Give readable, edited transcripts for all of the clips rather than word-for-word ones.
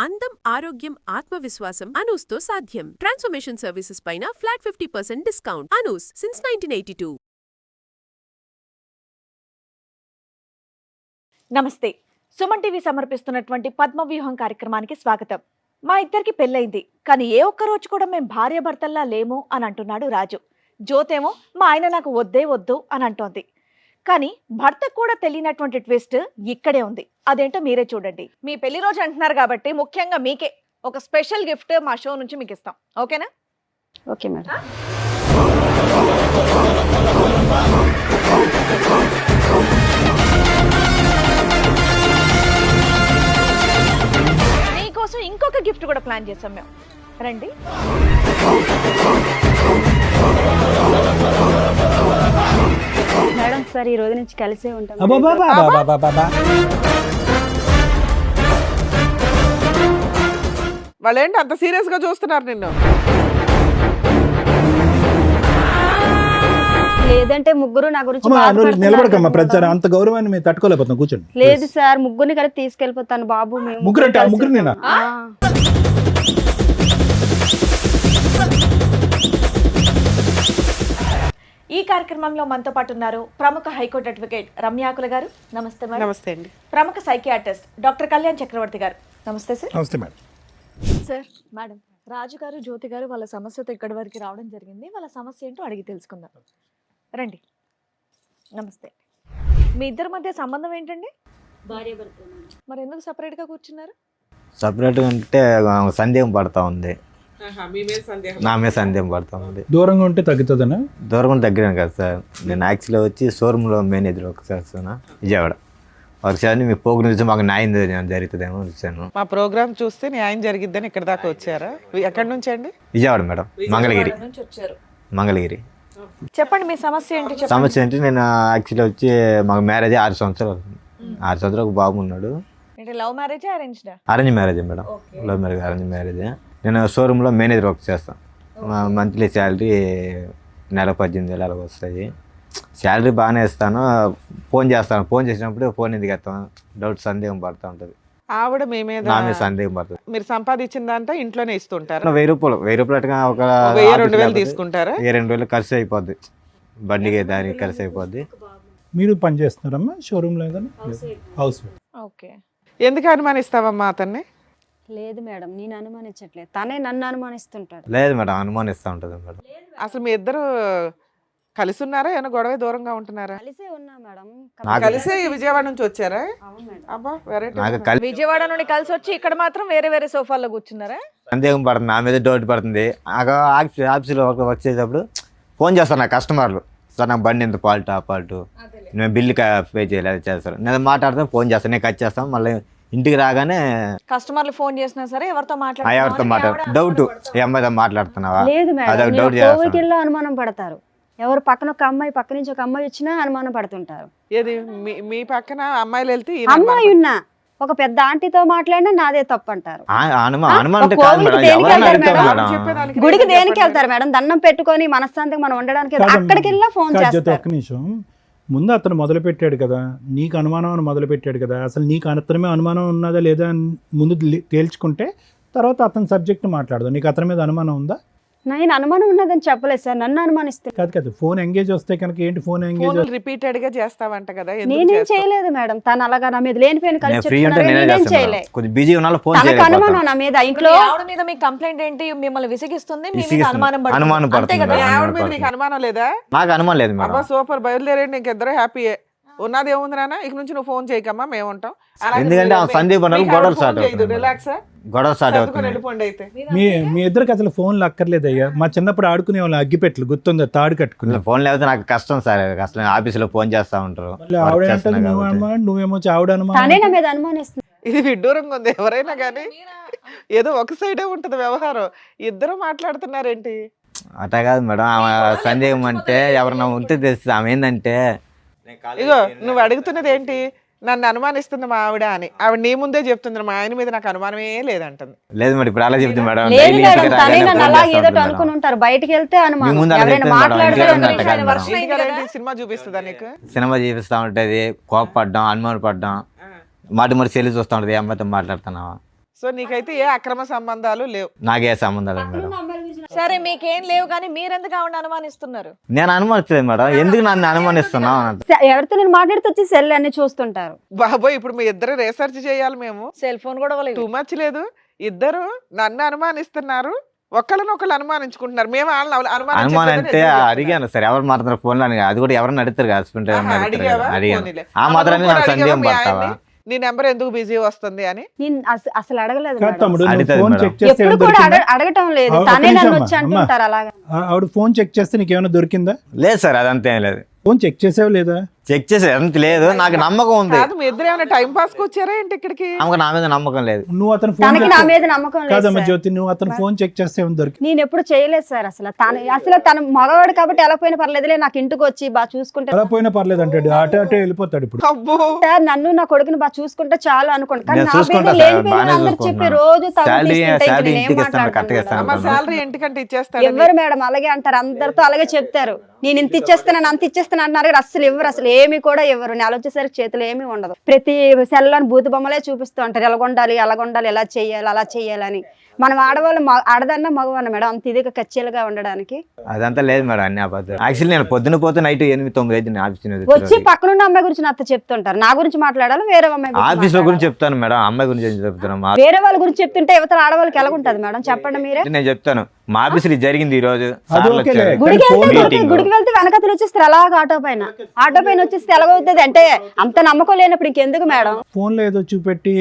అందం, ఆరోగ్యం, ఆత్మవిశ్వాసం అనూస్తో సాధ్యం. ట్రాన్స్ఫర్మేషన్ సర్వీసెస్ పైన ఫ్లాట్ 50% డిస్కౌంట్. అనూస్ సిన్స్ 1982. నమస్తే. సుమన్ టీవీ సమర్పిస్తున్నటువంటి పద్మవ్యూహం కార్యక్రమానికి స్వాగతం. మా ఇద్దరికి పెళ్ళైంది, కానీ ఏ ఒక్క రోజు కూడా మేము భార్యాభర్తల్లా లేము అని అంటున్నాడు రాజు. జ్యోతేమో మా ఆయన నాకు వద్దే వద్దు అని అంటోంది. కానీ భర్తకు కూడా తెలియనటువంటి ట్విస్ట్ ఇక్కడే ఉంది. అదేంటో మీరే చూడండి. మీ పెళ్లి రోజు అంటున్నారు కాబట్టి ముఖ్యంగా మీకే ఒక స్పెషల్ గిఫ్ట్ మా షో నుంచి మీకు ఇస్తాం. ఓకేనా? Okay madam. మీకోసం ఇంకొక గిఫ్ట్ కూడా ప్లాన్ చేసాం మేము. రండి. మేడం సార్ ఈ రోజు నుంచి కలిసే ఉంటాం. వాళ్ళేంటి అంత సీరియస్ గా చూస్తున్నారు నిన్ను? లేదంటే ముగ్గురు నా గురించి నిలబడకమ్మా, ప్రచారం అంత గౌరవాన్ని మేము తట్టుకోలేకపోతాం. కూర్చోండి. లేదు సార్, ముగ్గురిని కలిపి తీసుకెళ్ళిపోతాను బాబు. మేము ముగ్గురు అంటే ముగ్గురు నేనా? ఈ కార్యక్రమంలో మనతో పాటు ఉన్నారు ప్రముఖ హైకోర్టు అడ్వకేట్ రమ్యాకుల గారు. నమస్తే మేడం. నమస్తే అండి. ప్రముఖ సైకియాట్రిస్ట్ డాక్టర్ కళ్యాణ్ చక్రవర్తి గారు. నమస్తే సార్. నమస్తే మేడం. సార్, మేడం, రాజు గారు, జ్యోతి గారు వాళ్ళ సమస్యతో ఇక్కడి వరకు రావడం జరిగింది. వాళ్ళ సమస్య ఏంటో అడిగి తెలుసుకుందాం. రండి. నమస్తే. మీ ఇద్దరి మధ్య సంబంధం ఏంటండి? మరి ఎందుకు సపరేట్ గా కూర్చున్నారు? సపరేట్గా అంటే సందేహం పడతా ఉంది. నా మీద సందేహం పడతా ఉంది. దూరంగా ఉంటే తగ్గుతుందనా? దూరంగా తగ్గినాను కదా సార్. నేను యాక్చువల్గా వచ్చి షోరూంలో మేనేజర్ ఒకసారి విజయవాడ ఒకసారి మీ పోగు నుంచి మాకు న్యాయం జరుగుతుందేమో వచ్చాను. మా ప్రోగ్రామ్ చూస్తే న్యాయం జరిగిద్దని ఇక్కడ దాకా వచ్చారా? ఎక్కడి నుంచి అండి? విజయవాడ మేడం, మంగళగిరి. మంగళగిరి. చెప్పండి మీ సమస్య ఏంటి? సమస్య ఏంటి, నేను యాక్చువల్గా వచ్చి మాకు మ్యారేజ్ 6 సంవత్సరాలు అవుతుంది. 6 సంవత్సరాలు ఒక బాబు ఉన్నాడు. Love marriage arranged? Arrange marriage madam. Love marriage, arrange marriage. నేను షోరూంలో మేనేజర్ వర్క్ చేస్తాను. మంత్లీ శాలరీ నెల 18,000 అలా వస్తాయి. శాలరీ బాగానే ఇస్తాను. ఫోన్ చేస్తాను. ఫోన్ చేసినప్పుడు ఫోన్ ఎందుకు ఎత్తాను డౌట్, సందేహం పడుతూ ఉంటుంది. ఆవిడ మీ మీద నా మీద సందేహం పడుతుంది. మీరు సంపాదించిందంతా ఇంట్లోనే ఇస్తుంటారా? 1000 రూపాయలు అట్టుగా ఒక 1000-2000 తీసుకుంటారా? 2,000 ఖర్చు అయిపోద్ది. బండికి దానికి ఖర్చు అయిపోద్ది. మీరు పని చేస్తున్నారమ్మా షోరూంలో? హౌస్. ఓకే. ఎందుకు అనుమానిస్తావమ్మా అతన్ని? లేదు మేడం, నేను అనుమానించట్లేదు, తనే నన్ను అనుమానిస్తుంటాడు. లేదు మేడం, అనుమానిస్తూ ఉంటుంది మేడం. అసలు మీ ఇద్దరు కలిసి ఉన్నారా? ఏమైనా గొడవ దూరంగా ఉంటున్నారా? కలిసే ఉన్నా మేడం. కలిసే విజయవాడ నుంచి వచ్చారా? అవును మేడం. అబ్బా, వెరైటీ. నాకు విజయవాడ నుండి కలిసి వచ్చి ఇక్కడ మాత్రం వేరే వేరే సోఫాల్లో కూర్చున్నారా? సందేహం పడుతుంది, నా మీద డౌట్ పడుతుంది. ఆఫీస్లో వచ్చేటప్పుడు ఫోన్ చేస్తాను నా కస్టమర్లు, సార్ నాకు బండి ఎంత ఫాల్ట్, ఆ ఫాల్ట్, నేను బిల్లు పే చేయలేదు చేస్తారు. నేను మాట్లాడతాను, ఫోన్ చేస్తాను, నేను కట్ చేస్తాను. మళ్ళీ ఇంటికి రాగానే కస్టమర్లు ఫోన్ చేసినా సరే ఎవరితో ఎవరితో డౌట్, ఈ అమ్మాయితో మాట్లాడుతున్నావా? లేదు అదొక మేడం, డౌట్ కోవికిల్లో అనుమానం పడతారు. ఎవరు పక్కన ఒక అమ్మాయి, పక్క నుంచి ఒక అమ్మాయి వచ్చినా అనుమానం పడుతుంటారు. ఏది మీ పక్కన అమ్మాయిలు వెళ్తే అమ్మాయి ఉన్నా ఒక పెద్ద ఆంటీతో మాట్లాడినా నాదే తప్పు అంటారు. గుడికి దేనికి వెళ్తారు మేడం? దండం పెట్టుకొని మనశ్శాంతిగా మనం ఉండడానికి అక్కడికి వెళ్ళా ఫోన్ చేస్తారు. ఒక్క నిమిషం. ముందు అతను మొదలు పెట్టాడు కదా, నీకు అనుమానం అని మొదలు పెట్టాడు కదా. అసలు నీకు అతని అనుమానం ఉన్నదా లేదా ముందు తేల్చుకుంటే తర్వాత అతని సబ్జెక్ట్ మాట్లాడదు. నీకు అతని మీద అనుమానం ఉందా? నేను అనుమానం ఉన్నదని చెప్పలేదు సార్, నన్ను అనుమానిస్తుంది. కాదు, ఫోన్ ఎంగేజ్ వస్తే కనుక ఏంటి? ఫోన్ ఎంగేజ్ రిపీటెడ్ గా చేస్తావంట కదా? నేనేం చేయలేదు మేడం. తను అలాగా నా మీద లేనిపోయిన అనుమానం నా మీద. ఇంట్లో ఆవిడ మీద మీకు కంప్లైంట్ ఏంటి? మిమ్మల్ని విసిగిస్తుంది, మీ మీద అనుమానం పడుతుంది. ఆవిడ మీద నీకు అనుమానం లేదా? నాకు అనుమానం లేదు. అబ్బా సూపర్, బయలుదేరండి. ఇంకిద్దరు హ్యాపీయే. ఉన్నది ఏముంది నాన్న, ఇక నుంచి నువ్వు ఫోన్ చేయకమ్మా, మేము ఉంటాం. ఎందుకంటే సందీప్ గొడవ స్టార్ట్ వెళ్ళిపోండి. అయితే మీ ఇద్దరికి అసలు ఫోన్లు అక్కర్లేదయ్యా. మా చిన్నప్పుడు ఆడుకునే వాళ్ళు అగ్గిపెట్లు గుర్తుందా? తాడు కట్టుకుని. ఫోన్ లేకపోతే నాకు కష్టం సార్. అసలు ఆఫీసులో ఫోన్ చేస్తా ఉంటారు. నువ్వేమో ఆవిడ అనుమానిస్తుంది. ఇది విడ్డూరంగా ఉంది. ఎవరైనా కానీ ఏదో ఒక సైడే ఉంటది వ్యవహారం. ఇద్దరు మాట్లాడుతున్నారేంటి? అట్లా కాదు మేడం, సందేహం అంటే ఎవరన్నా ఉంటే తెలుస్తుంది. ఆమె ఏంటంటే, ఇగో నువ్వు అడుగుతున్నది ఏంటి? నన్ను అనుమానిస్తుంది మా ఆవిడ అని. ఆవిడ నీ ముందే చెప్తుంది, మా ఆయన మీద నాకు అనుమానమే లేదంటుంది. లేదు మేడం, ఇప్పుడు అలా చెప్తుంది మేడం. బయటకి వెళ్తే సినిమా చూపిస్తుందా నీకు? సినిమా చూపిస్తా ఉంటది, కోపపడ్డాం, అనుమానపడ్డాం, మాట మరి చెల్లి చూస్తా ఉంటది, అమ్మాయితో మాట్లాడుతున్నావా? సో నీకైతే ఏ అక్రమ సంబంధాలు లేవు. నాకే సంబంధాలు మేడం. సరే మీకేం లేవు కానీ మీరెందుకు ఆవిడ అనుమానిస్తున్నారు? నేను అనుమానించలేదు మేడం, ఎందుకు నన్ను అనుమానిస్తున్నావు అంటే ఎవరితో నేను మాట్లాడితే వచ్చి సెల్ అన్ని చూస్తుంటారు. బాబోయ్, ఇప్పుడు మీ ఇద్దరు రీసెర్చ్ చేయాలి మేము. సెల్ ఫోన్ కూడా ఇవ్వలేదు. టూ మచ్ లేదు, ఇద్దరు నన్ను అనుమానిస్తున్నారు, ఒకళ్ళనొకళ్ళు అనుమానించుకుంటున్నారు. మేము వాళ్ళని అనుమానం అంటే అడిగాను సార్, ఎవరు మాట్లాడుతున్నారు ఫోన్లో అని. అది కూడా ఎవరన్నా అడుగుతారు కదా హస్బెండ్, అడిగావా? అడిగాను. పోనీలే. ఆ మాత్రాన్ని అప్పుడు నాకు కూడా సందేహం అడిగావా మీ పడతావా? ఆయన్ని? నీ నెంబర్ ఎందుకు బిజీ వస్తుంది అని? నేను అసలు అడగలేదు కాదు మేడం. తమ్ముడు, నువ్వు అడుగుతుంది ఫోన్ మేడం. చెక్ చేస్తే ఎప్పుడు ఏమైనా కూడా దొరికిందా? అడగటం లేదు, ఒక్క తనే నిమిషం నన్ను అమ్మా, వచ్చి అంటుంటారు అలాగా. ఆవిడ ఫోన్ చెక్ చేస్తే నీకేమైనా దొరికిందా? లేదు సార్, అదంతా ఏం లేదు. ఫోన్ చెక్ చేసావు లేదా? చెక్ చేసే అంత లేదు, నాకు నమ్మకం ఉంది. కాదు, మీ ఇద్దరు ఏమైనా టైం పాస్ కి వచ్చారా ఏంటి ఇక్కడికి? ఆమెకు నా మీద నమ్మకం లేదు. నువ్వు అతను ఫోన్ తనకి నా మీద నమ్మకం లేదు కాదమ్మా సార్. జ్యోతి, నువ్వు అతను ఫోన్ చెక్ చేస్తే ఏమైనా దొరికింది? నేను ఎప్పుడు చేయలేదు సార్. అసలు తన మగవాడు కాబట్టి ఎలా పోయినా పర్లేదులే, నాకు ఇంటికి వచ్చి బాగా చూసుకుంటే ఎలా పోయినా పర్లేదు అంటాడు, అటే అటే వెళ్ళిపోతాడు ఇప్పుడు. అబ్బో, సార్ నన్ను నా కొడుకుని బాగా చూసుకుంటే చాలు అనుకోండి. కానీ నేను నా చూసుకుంటా పేరు సార్, లేని పేరు బాగానే అందరు చెప్పి చూసుకుంటున్నాను. రోజు తగులు శాలరీ తీసుకుంటే ఇంక శాలరీ నేనేం ఇంటికి ఇస్తాను, మాట్లాడతాను కరెక్ట్గా ఇస్తాను. అమ్మ శాలరీ ఇంటికంటే ఇచ్చేస్తాడు. ఎవరు మేడం అలాగే అంటారు, అందరితో అలాగే చెప్తారు. నేను ఇంత ఇచ్చేస్తాను అంత ఇచ్చేస్తాను అంటున్నారు కానీ అసలు ఇవ్వరు, అసలు ఏమి కూడా ఇవ్వరు. నెల వచ్చేసరికి చేతులు ఏమీ ఉండదు. ప్రతి సెల్లోని బూతు బొమ్మలే చూపిస్తూ ఉంటారు, ఎలాగొండాలి అలాగొండాలి, ఎలా చేయాలి అలా చేయాలని. మనం ఆడవాళ్ళు ఆడదన్నా మగవన్న మేడం అంత ఇదిగా కచ్చీలుగా ఉండడానికి. అదంతా లేదు మేడం, అన్ని అబద్ధాలు. యాక్చువల్లీ నేను పొద్దున పోతే నైట్ 8-9 అయితే ఆఫీస్ వచ్చి పక్కనున్న అమ్మాయి గురించి నాతో చెప్తుంటారు. నా గురించి మాట్లాడాలి, వేరే అమ్మాయి గురించి ఆఫీస్ లో మాట్లాడాలి. గురించి చెప్తాను మేడం, అమ్మాయి గురించి ఏం చెప్తున్నాం. వేరే వాళ్ళ గురించి చెప్తుంటే యువతల ఆడవాళ్ళకి ఎలా ఉంటది మేడం చెప్పండి మీరే. నేను చెప్తాను, మా ఆఫీస్ లో జరిగింది ఈ రోజు. అది సార్లు ఓకేలే. వచ్చారు. గుడికి ఫోన్ వెళ్తే మీటింగ్. గుడికి వెళ్తే వెనకతలు వచ్చేస్తారు అలాగా ఆటో పైన వచ్చేస్తే ఎలాగవుతుంది అంటే అంత నమ్మకం లేనప్పుడు ఇంకెందుకు మేడం. ఫోన్ లో ఏదో చూపెట్టి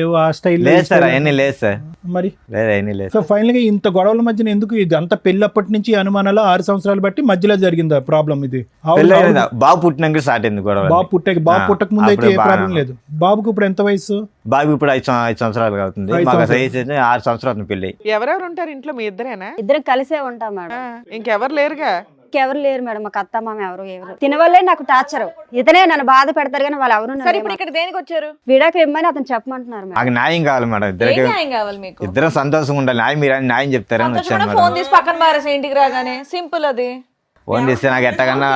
ఏవో ఆ స్టైల్ లేదు సార్, అవన్నీ లేదు సార్, మరి. లేదు అవన్నీ లేదు. సో ఫైనల్ గా ఇంత గొడవల మధ్యన ఎందుకు ఇది అంత పెళ్ళప్పటి నుంచి ఈ అనుమానాలు 6 సంవత్సరాలు బట్టి మధ్యలో జరిగిందా ప్రాబ్లం ఇది? పెళ్ళి అయిందా? బాబు పుట్టినాక స్టార్ట్ అయింది గొడవ. బాబు పుట్టక ముందు అయితే ఏ ప్రాబ్లం లేదు. బాబుకు ఇప్పుడు ఎంత వయసు? బాబు ఇప్పుడు 5 సంవత్సరాలు అవుతుంది. 5 మాకు సంవత్సరాలు. వయసు అయితే 6 సంవత్సరాలు పెళ్ళి. ఎవరెవరు ఉంటారు ఇంట్లో? మీ ఇద్దరేనా? ఇద్దరం కలిసే ఉంటాం మేడం. ఇంకెవరు లేరుగా? ఎవరు లేరు మేడం, మాకు అత్త మామ ఎవరు తినవల్లే నాకు టార్చర్. ఇతనే నన్ను బాధ పెడతారు కానీ వాళ్ళు ఎవరు సరే ఇప్పుడు ఇక్కడ దేనికి వచ్చారు? విడాకులు ఇమ్మని అతను చెప్పమంటున్నారు మేడం. నాకు న్యాయం కావాలి మేడం, ఏం ఇద్దరికి న్యాయం కావాలి మీకు? ఇద్దరం సంతోషంగా ఉండాలి. మీరు న్యాయం చెప్తారని వచ్చాను ఫోన్ మేడం. తీసి పక్కన పారేసి ఇంటికి రాగానే సింపుల్ అది. ఫోన్ చేస్తే నాకు ఎట్టకన్నా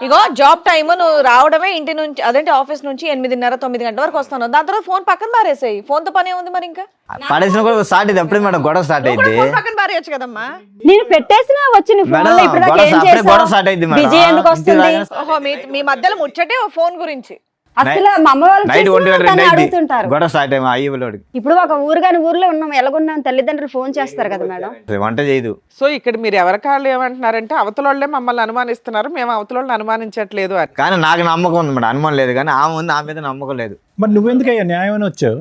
ఇగో జాబ్ టైమ్ నువ్వు రావడమే ఇంటి నుంచి, అదేంటి ఆఫీస్ నుంచి 8:30-9 గంటల వరకు వస్తాను. దాని తర్వాత ఫోన్ పక్కన పారేసాయి. ఫోన్ తో పని ఉంది మరి ఇంకా పడేసిన కూడా స్టార్ట్ అయింది. అప్పుడే మేడం గొడవ స్టార్ట్ అయింది. ఫోన్ పక్కన పారేయచ్చు కదమ్మా. నేను పెట్టేసినా వచ్చి నీ ఫోన్ లో మేడం, ఇప్పుడు గొడవ అప్పుడే గొడవ స్టార్ట్ అయింది మేడం. బిజీ ఎందుకు వస్తుంది? ఓహో, మీ మధ్యలో ముచ్చటే ఫోన్ గురించి. అసలు మా అమ్మ వాళ్ళు నైట్ చేసినా 1 తను గంటలు అడుగుతుంటారు. గొడవ స్టార్ట్ అయ్యి అయ్యలోడికి ఇప్పుడు ఒక ఊరుగాని ఊర్లో ఉన్నాం, ఎలాగున్నాం తల్లిదండ్రులు ఫోన్ చేస్తారు కదా మేడం. వంట చేయదు. సో ఇక్కడ మీరు ఎవరి కాళ్ళు ఏమంటున్నారంటే అవతలోళ్ళే మమ్మల్ని అనుమానిస్తున్నారు, మేము అవతలోళ్ళని అనుమానించట్లేదు అని. కానీ నాకు నమ్మకం ఉంది మేడం, అనుమానం లేదు. కానీ ఆమె ఉంది, ఆమె మీద నమ్మకం లేదు. మరి నువ్వెందుకయ్యా న్యాయం అని వచ్చావు?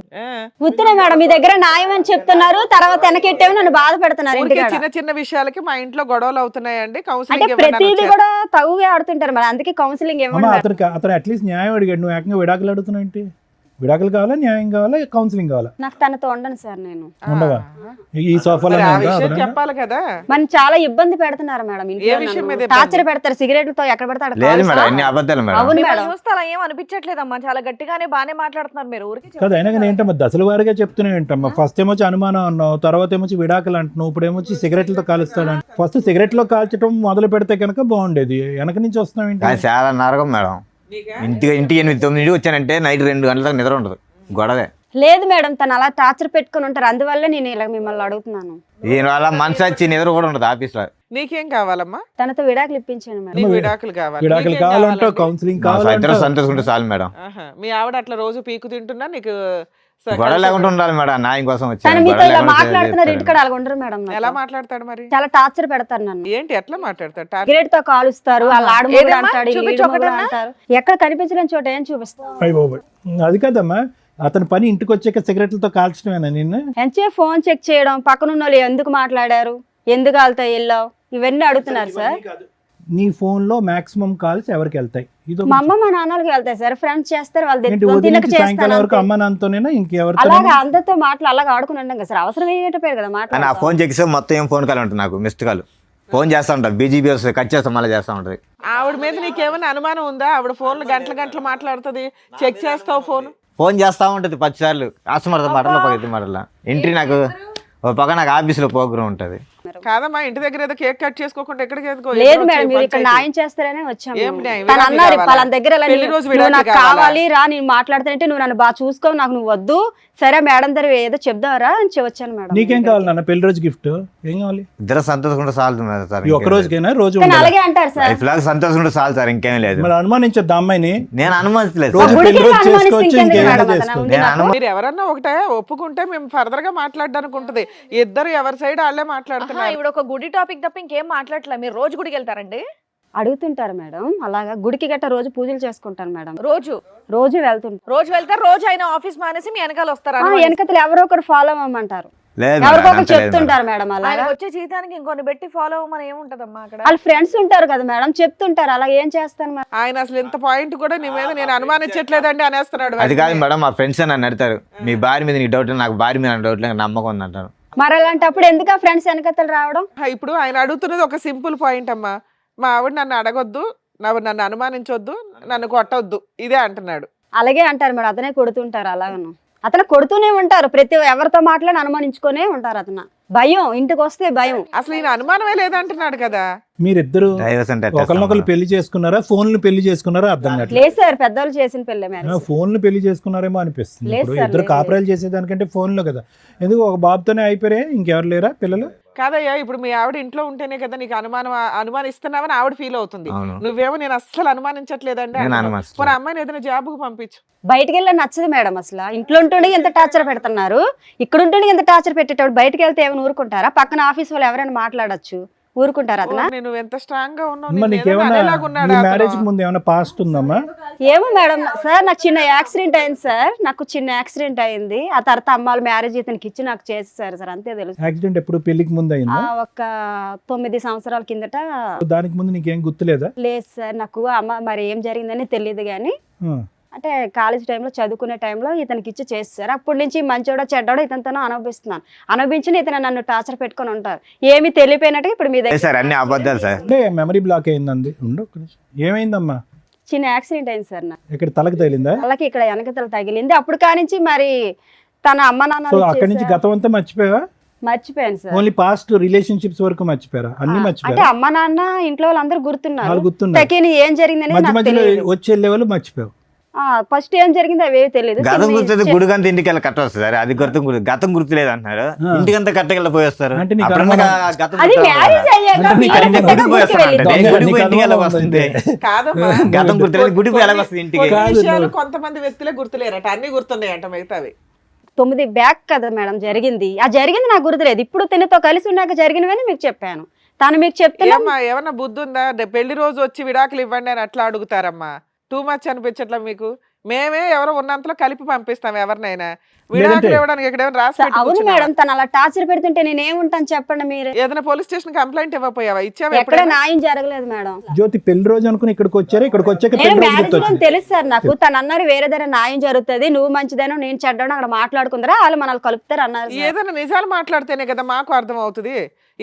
ఉత్తరే మేడం మీ దగ్గర న్యాయం అని చెప్తున్నారు, తర్వాత వెనకెట్టేమో నన్ను బాధ పెడుతున్నారు ఊరికే ఇంటికాడ. చిన్న చిన్న విషయాలకి మా ఇంట్లో గొడవలు అవుతున్నాయండి, అంటే కౌన్సిలింగ్ ప్రతిదీ కూడా తగుగా ఆడుతుంటారు మేడం, అందుకే కౌన్సిలింగ్ అమ్మా ఇవ్వండి. అతను అట్లీస్ట్ న్యాయం అడిగాడు, నువ్వు ఏకంగా విడాకులు అడుగుతున్నావు ఏంటి? విడాకులు కావాలా, న్యాయం కావాలా, కౌన్సిలింగ్ కావాలా? నాకు తనతో ఉండను సార్ నేను. ఉండవా? ఈ సోఫాలో ఆ విషయం చెప్పాలి కదా. మనం చాలా ఇబ్బంది పెడుతున్నారు మేడం ఏ విషయం మీద ఇంట్లో. ఇబ్బంది? టార్చర్ పెడతారు, సిగరెట్లతో ఎక్కడ పెడతాడు. లేదు మేడం, అన్ని అబద్ధాలు మేడం. అవును మిమ్మల్ని మేడం. చూస్తే అలా ఏం అనిపించట్లేదమ్మా, చాలా గట్టిగానే బానే మాట్లాడుతున్నారు మీరు. ఊరికి కదా, అయినా కానీ ఏంటమ్మా దశల వారిగా చెప్తున్నావు ఏంటమ్మా? ఫస్ట్ ఏమొచ్చి అనుమానం అన్నావు, తర్వాత ఏమొచ్చి విడాకులు అంటున్నావు, ఇప్పుడు ఏమొచ్చి సిగరెట్లతో కాలుస్తాడు అంట. ఫస్ట్ సిగరెట్లో కాల్చడం మొదలు పెడితే కనుక బాగుండేది, వెనక నుంచి వస్తున్నావు ఏంటి? కానీ చాలా నరకం మేడం. ఇంటికి 8-9 వచ్చానంటే నైట్ 2 గంటల దాకా నిద్ర ఉండదు, గొడవే. లేదు మేడం, తను అలా టార్చర్ పెట్టుకుని ఉంటారు, అందువల్ల నేను ఇలా మిమ్మల్ని అడుగుతున్నాను. దీనివల్ల మనసు వచ్చి నిద్ర కూడా ఉండదు ఆఫీస్ లో. నీకేం కావాలమ్మా? తనతో విడాకులు ఇప్పించాను మేడం. నీకు విడాకులు కావాలి? విడాకులు నీకేం కావాలంటే కావాలండి? కౌన్సిలింగ్ ఇద్దరు కావాలంటే సంతోషంగా చాలు మేడం. ఆహా, మీ ఆవిడ అట్లా రోజు పీకు తింటున్నా నీకు గొడవ లేకుండా ఉండాలి మేడం, న్యాయం కోసం తను వచ్చాను. మీతో ఇలా మాట్లాడుతున్నారు ఇంటికాడ అలాగ ఉండరు మేడం నాతో. ఎలా మాట్లాడతాడు మరి? చాలా టార్చర్ పెడతారు నన్ను. ఏంటి ఎట్లా మాట్లాడతాడు? సిగరెట్ తో కాలుస్తారు, వాళ్ళ ఆడమొగుడు ఏదమ్మా? అంటాడు, ఈ చూపించు ఈడమొగుడు ఒకటన్నా? అంటారు. ఎక్కడ కనిపించలేని చోట ఏం చూపిస్తారు. అయ్య బాబోయ్. అది కాదమ్మా, అతని పని ఇంటికి వచ్చాక సిగరెట్లతో కాల్చడమేనా నిన్ను? ఎంచే ఫోన్ చెక్ చేయడం, పక్కనున్న వాళ్ళు ఎందుకు మాట్లాడారు, ఎందుకు వాళ్ళతో వెళ్ళావు, ఇవన్నీ అడుగుతున్నారు సార్. నీ ఫోన్ లో మాక్సిమం కాల్స్ ఎవరికి వెళ్తాయి? ఇది మా అమ్మ మా నాన్నలకి వెళ్తాయి సార్, ఫ్రెండ్స్ చేస్తారు, వాళ్ళు ఏంటి, తినక ఉదయం నుంచి సాయంకాలం చేస్తాను వరకు అంతే. అమ్మ నాన్నతోనేనా ఇంకెవరితో? అలాగా అందరితో మాటలు అలాగా ఆడుకుని ఉండం కదా సార్, అవసరం ఏంటపోయారు కదా కానీ ఆ మాట్లాడు. ఫోన్ చెక్కిస్తే మొత్తం ఏం ఫోన్ కాల్ ఉంటుంది, నాకు మిస్డ్ కాల్. ఫోన్ చేస్తా ఉంటా, బీజీబీ వస్తుంది, కట్ చేస్తా, మళ్ళీ చేస్తా ఉంటుంది. ఆవిడ మీద నీకేమైనా అనుమానం ఉందా? ఆవిడ ఫోన్లు గంటలు మాట్లాడుతుంది, చెక్ చేస్తావు ఫోన్? ఫోన్ చేస్తా ఉంటుంది 10 సార్లు. కస్టమర్తో మాటలు 10 మాటల ఎంట్రీ. నాకు ఒక పక్క నాకు ఆఫీస్లో ప్రోగ్రామ్ ఉంటుంది. మేడం. కాదమ్మా, ఇంటి దగ్గర ఏదో కేక్ కట్ చేసుకోకుండా ఎక్కడికి ఎందుకో లేదు ఎదురు మేడం, వచ్చే మీరు ఇక్కడ పంచాయతీ. న్యాయం చేస్తారనే వచ్చాము. ఏం న్యాయం? తను విడాకులు అన్నారు కావాలా? వాళ్ళ దగ్గర ఇలా పెళ్లి రోజు నువ్వు విడాకులు నాకు కావాలా? కావాలి రా, నేను మాట్లాడుతుంటే నువ్వు నన్ను బాగా చూసుకో, నాకు నువ్వు వద్దు, సరే మేడం దగ్గర ఏదో చెప్దావరా అని వచ్చాను మేడం. నీకేం కావాలి నాన్న పెళ్లి రోజు గిఫ్ట్ ఏం కావాలి? ఇద్దరు సంతోషంగా చాలు సార్. ఈ ఒక్క రోజుకైనా రోజు కానీ ఉండాలా? అలాగే అంటారు సార్. లైఫ్ లాగా సంతోషంగా చాలు సార్, ఇంకేం లేదు. మరి అనుమానించొద్దు ఆ అమ్మాయిని. నేను అనుమతిలేదు రోజు సార్. పెళ్లి రోజు గుడికి చేసుకోవచ్చు, అనుమానిస్తే ఇంకేమైనా ఇంకెందుకు మేడం చేసుకోవచ్చు. అతను? నేను మీరు ఎవరన్నా ఒకటే ఒప్పుకుంటే మేము ఫర్దర్ గా మాట్లాడడానికి ఉంటది. ఇద్దరు ఎవరి సైడ్ వాళ్ళే మాట్లాడుతున్నారు. ఇప్పుడు ఒక గుడి టాపిక్ తప్ప ఇంకేం మాట్లాడట్లే. మీరు రోజు గుడికి వెళ్తారండి? అడుగుతుంటారు మేడం, అలాగా గుడికి గట్ట రోజు పూజలు చేసుకుంటాను మేడం, రోజు రోజు వెళ్తుంటారు. రోజు వెళ్తారు, రోజు ఆయన ఆఫీస్ మానేసి మీ వెనకాల వస్తారా? వెనకతలు ఎవరో ఒకరు ఫాలో అవ్వమంటారు, లేదు ఎవరికో మేడం, ఒకరు అంత లేదు మేడం. చెప్తుంటారు మేడం. అలాగా ఆయన వచ్చే జీతానికి ఇంకొన్ని పెట్టి ఫాలో అవ్వమని ఏముంటదమ్మా అక్కడ? వాళ్ళ ఫ్రెండ్స్ ఉంటారు కదా మేడం, చెప్తుంటారు, అలా ఏం చేస్తాను మేడం. ఆయన అసలు ఇంత పాయింట్ కూడా నీ మీద నేను అనుమానించట్లేదండి అనేస్తున్నాడు. అది కాదు మేడం, మా ఫ్రెండ్స్ నన్ను అడతారు మీ భార్య మీద నీకు డౌట్, నాకు భార్య మీద డౌట్ లేదు, నమ్మకం ఉంది అంటారు. మరి అలాంటప్పుడు ఎందుకు ఆ ఫ్రెండ్స్ వెనకతలు రావడం? ఇప్పుడు ఆయన అడుగుతున్నది ఒక సింపుల్ పాయింట్ అమ్మా. మా ఆవిడ నన్ను అడగొద్దు, నన్ను అనుమానించొద్దు, నన్ను కొట్టొద్దు, ఇదే అంటున్నాడు. అలాగే అంటారు మేడం, అతనే కొడుతుంటారు. అలాగను అతను కొడుతూనే ఉంటారు, ప్రతి ఎవరితో మాట్లాడి అనుమానించుకునే ఉంటారు. అతను భయం, ఇంటికి వస్తే భయం. అసలు ఈయన అనుమానమే లేదంటున్నాడు కదా. మీరిద్దరు డైవర్స్ అంటే ఎట్లా ఒకరినొకరు ఇస్తాం పెళ్లి చేసుకున్నారా, ఫోన్లు పెళ్లి చేసుకున్నారా అర్థం కావట్లేదు. లేదు సార్, పెద్దవాళ్ళు చేసిన పెళ్ళే మ్యారేజ్. ఫోన్లు పెళ్లి చేసుకున్నారేమో అనిపిస్తుంది. లేదు ఇప్పుడు సార్, ఇద్దరు లేదు. కాపురాలు చేసేదానికంటే ఫోన్లో కదా. ఎందుకు ఒక బాబుతోనే అయిపోయారే, ఇంకెవరు లేరా పిల్లలు? కాదయ్యా, ఇప్పుడు మీ ఆవిడ ఇంట్లో ఉంటేనే కదా నీకు అనుమానిస్తున్నావని ఆవిడ ఫీల్ అవుతుంది. అవును. నువ్వేమో నేను అస్సలు అనుమానించట్లేదండి నేను అంటున్నావు. అనుమానిస్తున్నాను. పోనీ అమ్మాయిని ఏదైనా జాబ్కు పంపించు. బయటికి వెళ్ళి నచ్చదు మేడం, అసలు ఇంట్లో ఉంటుండే ఎంత టార్చర్ పెడుతున్నారు, ఇక్కడ ఉంటుండే ఎంత టార్చర్ పెట్టేటప్పుడు బయటకు వెళ్తే ఏమైనా ఊరుకుంటారా? పక్కన ఆఫీస్ వాళ్ళు ఎవరైనా మాట్లాడొచ్చు, ఊరుకుంటారా అతను? నువ్వు ఎంత స్ట్రాంగ్ గా ఉన్నావు, అమ్మ, నిన్ను ఏదైనా నీకేమన్నా అనేలాగున్నాడా నీ అతను? మ్యారేజ్ కి ముందు ఏమైనా పాస్ట్ ఉందమ్మా? ఏమో మేడం సార్, నాకు చిన్న యాక్సిడెంట్ అయింది సార్, నాకు చిన్న యాక్సిడెంట్ అయింది. ఆ తర్వాత అమ్మాళ్ళ మ్యారేజ్ ఇతనికి ఇచ్చి నాకు చేసేసారు సార్, అంతే తెలుసు. యాక్సిడెంట్ ఎప్పుడు పెళ్లికి ముందు అయిందా? ఒక 9 సంవత్సరాల కిందట. దానికి ముందు నీకేం గుర్తులేదా? లేదు సార్, నాకు అమ్మ మరి ఏం జరిగిందని తెలియదు కానీ, ఆ. అంటే కాలేజ్ టైంలో చదువుకునే టైంలో ఇతనికి ఇచ్చి చేస్తారు. అప్పటి నుంచి మంచోడో చెడ్డాడో ఇతనితోనో అనుభవిస్తున్నాను. అనుభవించిన ఇతను నన్ను టార్చర్ పెట్టుకొని ఉంటారు, ఏమి తెలియపోయినట్టు ఇప్పుడు మీ లేదు దగ్గర సార్, అన్ని అబద్ధాలు సార్. అంటే మెమరీ బ్లాక్ అయిందండి. ఉండు ఒక్క నిమిషం. ఏమైందమ్మా? చిన్న యాక్సిడెంట్ అయింది సార్. నాకు ఇక్కడ తలకు తగిలిందా? వాళ్ళకి ఇక్కడ వెనకతలు తగిలింది. అప్పుడు కానించి మరి తన అమ్మ సో నాన్న అక్కడి నుంచి గతం అంతా మర్చిపోయావా? మర్చిపోయాను సార్. ఓన్లీ పాస్ట్ రిలేషన్షిప్స్ వరకు మర్చిపోయారా? అన్ని అంటే మర్చిపోయారా? అమ్మ నాన్న ఇంట్లో వాళ్ళందరూ గుర్తున్నారు, వాళ్ళు గుర్తున్నారు. తకిని ఏం జరిగింది మధ్య నాకు మధ్యలో తెలియదు. వచ్చే లెవెల్ మర్చిపోయావు. ఫస్ట్ ఏం జరిగింది అవేవి తెలియదు. గతం గుర్తుంది, గుడికంతా ఇంటికి వెళ్ళి కట్ట వస్తుంది సార్. అది గతం గుర్తులేదు అంటున్నారు, ఇంటికంతా కట్టకెళ్ళి పోయి వస్తారు. అంటే నీకు అప్పుడన్నా అనుమానం- గతం అది గుర్తు మ్యారేజ్ రావాలి. అయ్యాక అంటే నీకు మీరు అనుమానం- కొత్తగా గుడికి పోయి గుడికి వస్తాను వెళ్ళింది. అంటే. గుడికి నీకు పోయి ఇంటికి ఎలా అనుమానం వస్తుంది? కాదమ్మా, గతం గుర్తులేదు, గుడికి పోయి ఎలా వస్తుంది ఇంటికి? కొన్ని కాదు విషయాలు నువ్వు. కొంతమంది వ్యక్తులే గుర్తులేరట, అన్ని గుర్తున్నాయంట మిగతావి. 9 బ్యాక్ కదా మేడం జరిగింది. ఆ జరిగింది నాకు గుర్తులేదు. ఇప్పుడు తినతో కలిసి ఉన్నాక జరిగినవని మీకు చెప్పాను. తను మీకు చెప్తున్నా ఏమ్మా, ఏమన్నా బుద్ధి ఉందా? పెళ్లి రోజు వచ్చి విడాకులు ఇవ్వండి అని అట్లా అడుగుతారమ్మా. టూ మచ్ అనిపించట్లా మీకు? మేమే ఎవరో ఉన్నంతలో కలిపి పంపిస్తాం ఎవరినైనా. విడాకులు లేదంటే- ఇవ్వడానికి ఇక్కడ ఏమైనా రాసి పెట్టి అవును కూర్చున్నావా? మేడం, తను అలా టార్చర్ పెడుతుంటే నేనేముంటాను చెప్పండి మీరు. ఏదైనా పోలీస్ స్టేషన్ కంప్లైంట్ ఇవ్వపోయావా? ఇచ్చావా ఎక్కడ ఎప్పుడైనా? న్యాయం జరగలేదు మేడం. జ్యోతి పెళ్లి రోజు అనుకుని ఇక్కడికి వచ్చారా? ఇక్కడికి వచ్చాక నేను పెళ్లి రోజు మ్యారేజ్ లో గుర్తొచ్చింది. తెలుసు సార్ నాకు. తను అన్నారు వేరే దగ్గర న్యాయం జరుగుతుంది, నువ్వు మంచిదేనో నేను చెడ్డానో అక్కడ మాట్లాడుకుందరా, వాళ్ళు మనల్ని కలుపుతారు అన్నారు సార్. ఏదైనా నిజాలు మాట్లాడితేనే కదా మాకు అర్థం అవుతుంది.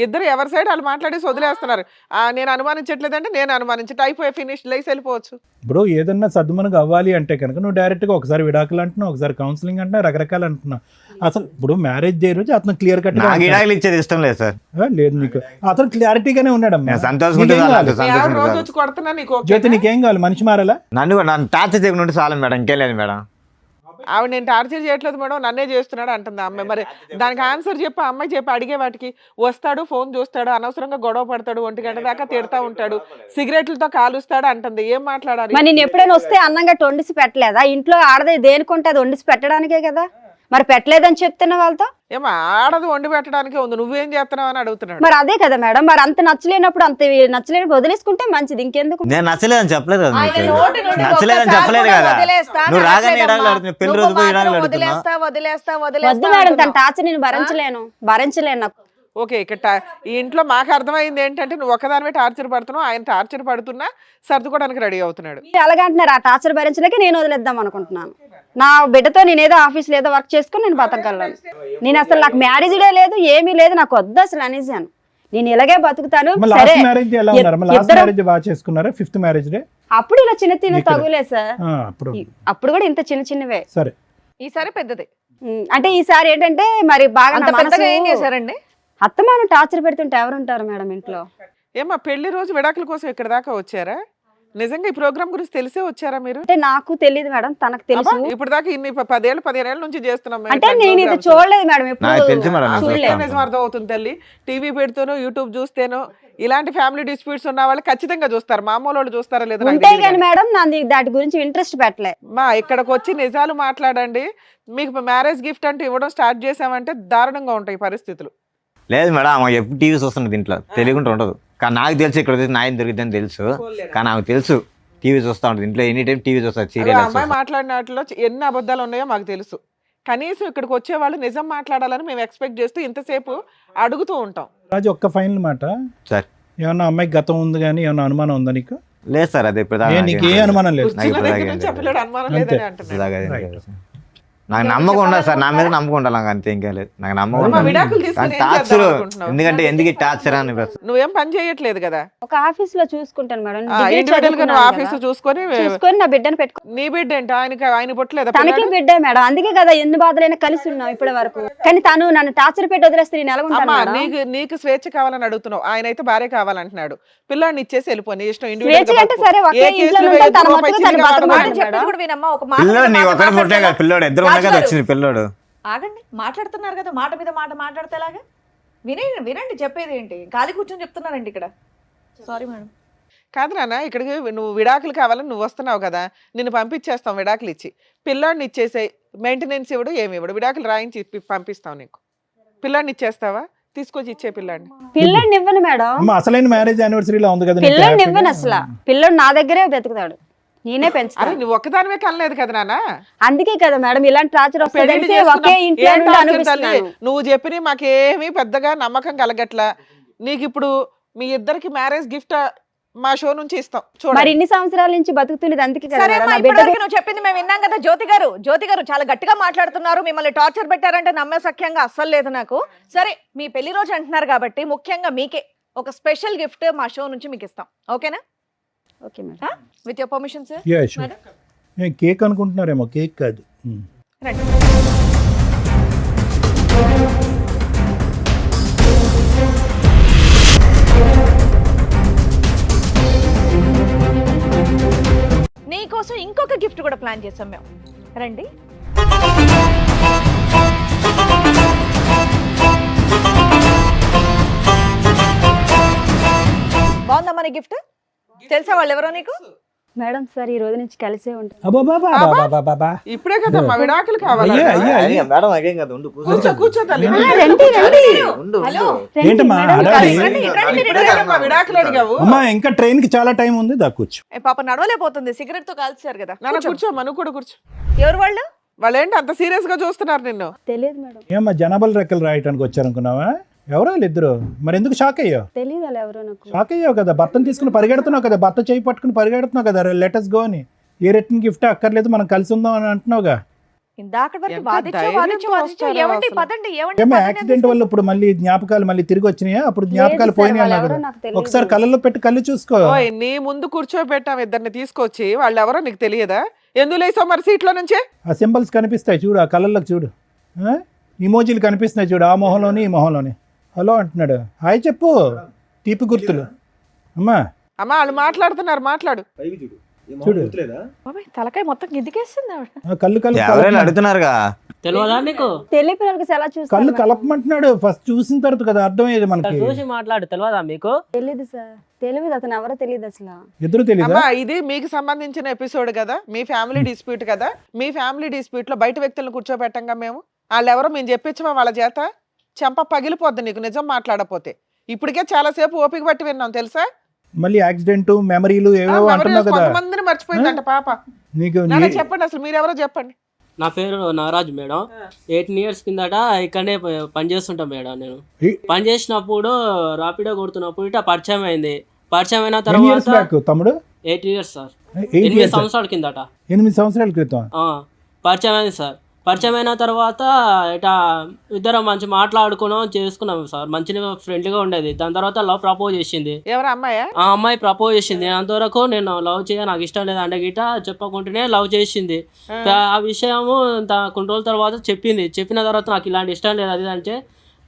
ఇద్దరు ఎవరి సైడ్ వాళ్ళు మాట్లాడేసి వదిలేస్తున్నారు. నేను అనుమానించట్లేదంటే నేను అనుమానించట అయిపోయి ఫినిష్ లేసి వెళ్ళిపోవచ్చు. ఇప్పుడు ఏదన్నా సద్దుమనకు అవ్వాలి అంటే కనుక నువ్వు డైరెక్ట్ గా ఒకసారి విడాకులు అంటున్నావు, ఒకసారి కౌన్సిలింగ్ అంటున్నావు, రకరకాలు అంటున్నావు. అసలు ఇప్పుడు మ్యారేజ్ డే రోజు అతను క్లియర్ కట్ నాకు విడాకులు ఇచ్చేది ఇష్టం లేదు సార్. లేదు నీకు అతను క్లారిటీగానే ఉన్నాడమ్మా. నేను సంతోషంగా నీకేం ఉంటే కావాలి? నాకు మీ ఆవిడ సంతోషంగా రోజు ఉంటే వచ్చి కొడుతున్నా నీకు ఓకేనా? జ్యోతి నీకేం కావాలి? మనిషి మారాలా? నన్ను టార్చర్ చేయకుండా చాలు మేడం, ఇంకేం లేదు మేడం. ఆవిడ నేను టార్చర్ చేయట్లేదు మేడం, నన్నే చేస్తున్నాడు అంటుంది ఆ అమ్మాయి. మరి దానికి ఆన్సర్ చెప్పి ఆ అమ్మాయి చెప్పి అడిగే వాటికి వస్తాడు, ఫోన్ చూస్తాడు, అనవసరంగా గొడవ పడతాడు, 1 గంట దాకా తిడతా ఉంటాడు, సిగరెట్లతో కాలుస్తాడు అంటుంది. ఏం మాట్లాడాలి? మరి నేను ఎప్పుడైనా వస్తే అన్నంగా వండిసి పెట్టలేదా? ఇంట్లో ఆడదే దేనికుంటే అది వండిసి పెట్టడానికే కదా, మరి పెట్టలేదని చెప్తున్న వాళ్ళతో. ఏమో ఆడది వండి పెట్టడానికే ఉంది, నువ్వేం చేస్తున్నావు అని అడుగుతున్నాడు. మరి అదే కదా మేడం, మరి అంత నచ్చలేనప్పుడు అంత నచ్చలేనప్పుడు వదిలేసుకుంటే మంచిది, ఇంకెందుకు. నేను నచ్చలేదని చెప్పలేదు కదా ఆయన నీకు. నోటి నుండి నచ్చలేదని ఒక్కసారి చెప్పలేదు కూడా కదా. వదిలేస్తా అని నువ్వు రాగానే అనట్లేదమ్మా. విడాకులు అడుగుతున్నావు, పెళ్లి నువ్వు రోజు పోయి విడాకులు మాత్రం అడుగుతున్నావు. వద్దు మేడం, తన టార్చర్ నేను భరించలేను నాకు. ఓకే, ఇక్కడ ఈ ఇంట్లో మాకు అర్థమైంది ఏంటంటే నువ్వు ఒకదానివే టార్చర్ పడుతున్నావు, ఆయన టార్చర్ పడుతున్నా సర్దుకోవడానికి రెడీ అవుతున్నాడు. మీరు అలాగంటున్నారు, ఆ టార్చర్ భరించలేక నేను వదిలేద్దాం అనుకుంటున్నాను. నా బిడ్డతో నేనేదో ఆఫీస్లో ఏదో వర్క్ చేసుకుని నేను బతకగలను. నేను అసలు నాకు మ్యారేజ్ డే లేదు, ఏమీ లేదు, నాకు వద్దు అసలు అనేసాను. నేను ఇలాగే బతుకుతాను. సరే లాస్ట్ మ్యారేజ్ ఎలా ఉన్నారు? లాస్ట్ ఇద్దరం- మ్యారేజ్ బాగా చేసుకున్నారా? 5th మ్యారేజ్ డే అప్పుడు ఇలా చిన్న ఇక్కడ. తగులే సార్. అప్పుడు కూడా ఇంత చిన్నవే. సరే. ఈసారి పెద్దది. అంటే ఈసారి ఏంటంటే మరి బాగా అంత నా పెద్దగా ఏం మనసు చేశారండి? అత్తమాను టార్చర్ పెడుతుంటే ఎవరు ఉంటారు మేడం ఇంట్లో? ఏమ్మా పెళ్లి రోజు విడాకుల కోసం ఇక్కడ దాకా వచ్చారా? నిజంగా ఈ ప్రోగ్రామ్ గురించి తెలిసే వచ్చారా మీరు? అంటే నాకు తెలియదు మేడం, తనకు తెలుసు. ఇప్పుడు దాకా ఇన్ని 10 ఏళ్ళు 15 ఏళ్ళ నుంచి చేస్తున్నాం మేము అంటే ఇట్లాంటి నేను ఇది programs. చూడలేదు మేడం, నాకు తెలుసు మేడం, ఎప్పుడు నాకు చూడలేదు. తెలుసు. నిజం అర్థం అవుతుంది తల్లి. టీవీ పెడితేనో యూట్యూబ్ చూస్తేనో ఇలాంటి ఫ్యామిలీ డిస్ప్యూట్స్ ఉన్న వాళ్ళు ఖచ్చితంగా చూస్తారు. మామూలు వాళ్ళు చూస్తారా లేదా నాకు ఉంటే తెలియదు కానీ కానీ. మేడం నాది దాటి గురించి ఇంట్రెస్ట్ పెట్టలే. మా ఇక్కడికి వచ్చి నిజాలు మాట్లాడండి. మీకు మ్యారేజ్ గిఫ్ట్ అంటే ఇవ్వడం స్టార్ట్ చేసామంటే దారుణంగా ఉంటాయి పరిస్థితులు. లేదు మేడం, ఆమె ఎప్పుడు టీవీ చూస్తున్నది ఇంట్లో, తెలియకుండా ఉండదు. కానీ నాకు తెలుసు ఇక్కడ న్యాయం దొరికిద్దని తెలుసు, కానీ ఆమెకు తెలుసు టీవీ చూస్తూ ఉంటుంది ఇంట్లో, ఎనీ టైం టీవీ చూస్తారు, అదే సీరియల్ అమ్మాయి మాట్లాడిన వాటిలో ఎన్ని అబద్ధాలు ఉన్నాయో మాకు తెలుసు. కనీసం ఇక్కడికి వచ్చే వాళ్ళు నిజం మాట్లాడాలని మేము ఎక్స్పెక్ట్ చేస్తూ ఇంతసేపు అడుగుతూ ఉంటాం. రాజు ఒక్క ఫైనల్ మాట, సార్. ఏమన్నా అమ్మాయికి గతం ఉంది కానీ ఏమన్నా అనుమానం ఉందా నీకు? లేదు సార్, అది ఇప్పుడు నీకు ఏ అనుమానం లేదు. నాకు చిన్న ఇప్పుడు దగ్గర దాకా నుంచి ఏం ఆ పిల్లడు అనుమానం లేదని అంటున్నాడు. నాకు నమ్మకం ఉండదు సార్, నా మీద నమ్మకం ఉండాలి, నాకు అంతే, ఇంకేం లేదు. నాకు నమ్మకం అమ్మా, ఉండదు. విడాకులు తీసుకుని కానీ ఏం చేద్దాం టార్చర్ అనుకుంటున్నావు? ఎందుకంటే ఎందుకు టార్చర్ అని నువ్వేం పని చేయట్లేదు కదా, ఒక ఆఫీస్ లో చూసుకుంటాను మేడం, డిగ్రీ ఇండివిజువల్ గా చదువుకున్నాను నువ్వు కదా. ఆఫీస్ చూసుకొని చూసుకొని నా బిడ్డను పెట్టుకో. నీ బిడ్డ ఏంటి? ఆయన పుట్టలేదా తనకి పిల్లాడు? బిడ్డే మేడం, అందుకే కదా ఎన్ని బాధలైనా కలిసి ఉన్నాం ఇప్పటి వరకు. కానీ తను నన్ను టార్చర్ పెట్టి వదిలేస్తే నేను ఎలా ఉంటాను అమ్మా, మేడం? నీకు స్వేచ్ఛ కావాలని అడుగుతున్నావు, ఆయన అయితే భార్య కావాలంటున్నాడు. పిల్లాడిని ఇచ్చేసి వెళ్ళిపో, నీ ఇష్టం. స్వేచ్ఛ అంటే సరే, ఒకే ఇంట్లో ఉంటా, తన మట్టుకు తను బతకమంటాడు చెప్పేది మేడం. కూడా వినమ్మా, ఒక మాట పిల్లోడు మీద నీ మాట ఒకరి పుట్టే మాట్లాడతారా? కదా, పిల్లోడు ఇద్దరు ఉన్నాయి కదా, రాజు వచ్చింది పిల్లోడు. ఆగండి, మాట్లాడుతున్నారు కదా, మాట మీద మాట మాట్లాడితే ఎలాగా? వినండి చెప్పేది ఏంటి, ఖాళీ కూర్చొని చెప్తున్నారండి ఇక్కడ. Sorry madam. కాదు నాన్న, ఇక్కడికి నువ్వు విడాకులు కావాలని నువ్వు వస్తున్నావు కదా, నిన్ను పంపించేస్తాం విడాకులు ఇచ్చి. పిల్లాడిని ఇచ్చేసే, మెయింటెనెన్స్ ఇవ్వడు, ఏమి ఇవ్వడు, విడాకులు రాయించి పంపిస్తాం నీకు. పిల్లాడిని ఇచ్చేస్తావా? తీసుకొచ్చి ఇచ్చే పిల్లాడిని. పిల్లని ఇవ్వను మేడం, అమ్మ, అసలైన మ్యారేజ్ యానివర్సరీలో ఉంది కదా నీకు పిల్లని హ్యాపీగా? ఇవ్వను అసలు. పిల్లోడు నా దగ్గరే బతుకుతాడు, నేనే అరే పెంచుతాను. నువ్వు ఒక్కదానివే కనలేదు కదా నాన్న. అందుకే కదా మేడం ఇలాంటి టార్చర్ పెళ్లి వస్తుంది, చేసుకున్నాం. ఒకే ఇంట్లో ఏం నుండి టార్చర్ తల్లి? అనిపిస్తున్నాను. నువ్వు చెప్పిన మాకేమీ పెద్దగా నమ్మకం కలగట్లా. నీకు ఇప్పుడు మీ ఇద్దరికి మ్యారేజ్ గిఫ్ట్ మా షో నుంచి ఇస్తాం మరి చూడండి. ఇన్ని సంవత్సరాల నుంచి బతుకుతున్నది అందుకే కదా సరే మేడం, అమ్మా, నా ఇప్పటివరకు బిడ్డకి. నువ్వు చెప్పింది మేము విన్నాం కదా. జ్యోతి గారు చాలా గట్టిగా మాట్లాడుతున్నారు, మిమ్మల్ని టార్చర్ పెట్టారంటే నమ్మే సఖ్యంగా అస్సలు లేదు నాకు. సరే, మీ పెళ్లి రోజు అంటున్నారు కాబట్టి ముఖ్యంగా మీకే ఒక స్పెషల్ గిఫ్ట్ మా షో నుంచి మీకు ఇస్తాం, ఓకేనా? Okay madam. With your permission sir. Yeah, sure. Cake అనుకుంటున్నారేమో, కేక్ కాదు. రండి. నీకోసం ఇంకొక గిఫ్ట్ కూడా ప్లాన్ చేసాం మేము, రండి. బాగుందమ్మా నీ గిఫ్ట్? తెలుసా వాళ్ళు ఎవరో నీకు? మేడం సార్ ఈ రోజు నుంచి కలిసే ఉంటాం. అబ్బాబాబాబాబాబా. ఇప్పుడే కదా మా విడాకులు కావాలి. అయ్యా. మేడం అదేం కదా, ఉండు కూర్చో తల్లి. రండి రండి ఉండు హలో. ఏంటమ్మా హడావిడి? ఇప్పుడే కదా మా విడాకులు అడిగావు. అమ్మా, ఇంకా ట్రైన్ కి చాలా టైం ఉంది, దా కూర్చో. ఏ పాప నడవలేకపోతుంది, సిగరెట్ తో కాల్చారు కదా. నాన్న కూర్చోమ్మా, నువ్వు కూడా కూర్చో. ఎవరు వాళ్ళు? వాళ్ళు ఏంటి అంత సీరియస్ గా చూస్తున్నారు నిన్ను? తెలియదు మేడం, ఏమ్మా, జనాభాలు రెక్కలు రాయటానికి వచ్చారనుకున్నావా? ఎవరో ఇద్దరు, మరి ఎందుకు షాక్ అయ్యావు? తెలియదు అలా ఎవరో నాకు. షాక్ అయ్యావు కదా, భర్తను తీసుకుని పరిగెడుతున్నావు కదా, భర్త చేయి పట్టుకుని పరిగెడుతున్నావు కదా, లెటర్స్ గో అని. ఏ రిటర్న్ గిఫ్ట్ అక్కర్లేదు, మనం కలిసి ఉందాం అని అంటున్నావుగా. ఇందాక వరకు ఎంత వాదించు ధైర్యంతో వస్తారో ఏమండి అసలు. పదండి, ఏమండి ఏమో పదండి యాక్సిడెంట్ వల్ల ఇప్పుడు మళ్ళీ జ్ఞాపకాలు మళ్ళీ తిరిగి వచ్చినాయా? అప్పుడు జ్ఞాపకాలు లేదు సార్, పోయినాయి వాళ్ళు అన్నావు ఎవరో కదా. నాకు తెలియదు. ఒకసారి కళ్ళల్లో పెట్టి కళ్ళు చూసుకో. ఓయ్, నీ ముందు కూర్చోబెట్టాం ఇద్దరిని తీసుకొచ్చి, వాళ్ళు ఎవరో నీకు తెలియదా? ఎందుకు లేసావు మరి సీట్లో నుంచే? ఆ సింబల్స్ కనిపిస్తాయి చూడు, ఆ కళ్ళల్లోకి చూడు, ఇమోజీలు కనిపిస్తున్నాయి చూడు, ఆ మొహంలోని ఈ మొహంలోని. హలో అంటున్నాడు, హాయ్ చెప్పు, తీపి గుర్తులు. అమ్మా అమ్మా వాళ్ళు మాట్లాడుతున్నారు, మాట్లాడు. చూడు, బాబాయ్, తలకాయ మొత్తం గిద్దికేస్తుంది ఆవిడ. ఆ కళ్ళు ఎవరైనా కలుపు, అడుగుతున్నారుగా. తెలియదా నీకు? తెలియ పిల్లలకి ఎలా కళ్ళు చూస్తాను? కలపమంటున్నాడు. ఫస్ట్ చూసిన తర్వాత కదా అర్థమయ్యేది మనకి. చూసి మాట్లాడు, తెలియదా మీకు? తెలియదు సార్, తెలియదు, అతను ఎవరో తెలియదు అసలు. ఎదురు తెలీదా? అమ్మా ఇది మీకు సంబంధించిన ఎపిసోడ్ కదా, మీ ఫ్యామిలీ డిస్ప్యూట్ కదా. మీ ఫ్యామిలీ డిస్ప్యూట్ లో బయట వ్యక్తులను కూర్చోబెట్టంగా మేము. వాళ్ళు ఎవరో మేము చెప్పించమా వాళ్ళ చేత? చెంప పగిలిపోద్ది నీకు నిజం మాట్లాడపోతే. ఇప్పటికే చాలా సేపు ఓపిక పట్టి విన్నాం తెలుసా. మళ్ళీ యాక్సిడెంట్ మెమరీలు ఏవేవో అంటున్నావు కదా. కొంతమందిని మర్చిపోయిందంట పాప. నీకు నాన్న చెప్పండి అసలు మీరెవరో చెప్పండి. నా పేరు నారాజు మేడం. 18 years కిందట ఇక్కడనే పని చేస్తుంటా మేడం. నేను పని చేసినప్పుడు రాపిడో కొడుతున్నప్పుడు ఇట్లా పరిచయం అయింది. పరిచయం అయిన తర్వాత తమ్ముడు 8 years సార్, 8 సంవత్సరాల కిందట. 8 సంవత్సరాల క్రితం పరిచయం అయింది సార్. పరిచయం అయిన తర్వాత ఇట్లా ఇద్దరం మంచి మాట్లాడుకున్నాం, చేసుకున్నాం సార్. మంచిగా ఫ్రెండ్లీగా ఉండేది. దాని తర్వాత లవ్ ప్రపోజ్ చేసింది. ఎవరు అమ్మాయా? ఆ అమ్మాయి ప్రపోజ్ చేసింది. అంతవరకు నేను లవ్ చేయ, నాకు ఇష్టం లేదు అంటే గిట్ట చెప్పకుంటేనే లవ్ చేసింది. ఆ విషయము కొన్ని రోజుల తర్వాత చెప్పింది. చెప్పిన తర్వాత నాకు ఇలాంటి ఇష్టం లేదు అది అంటే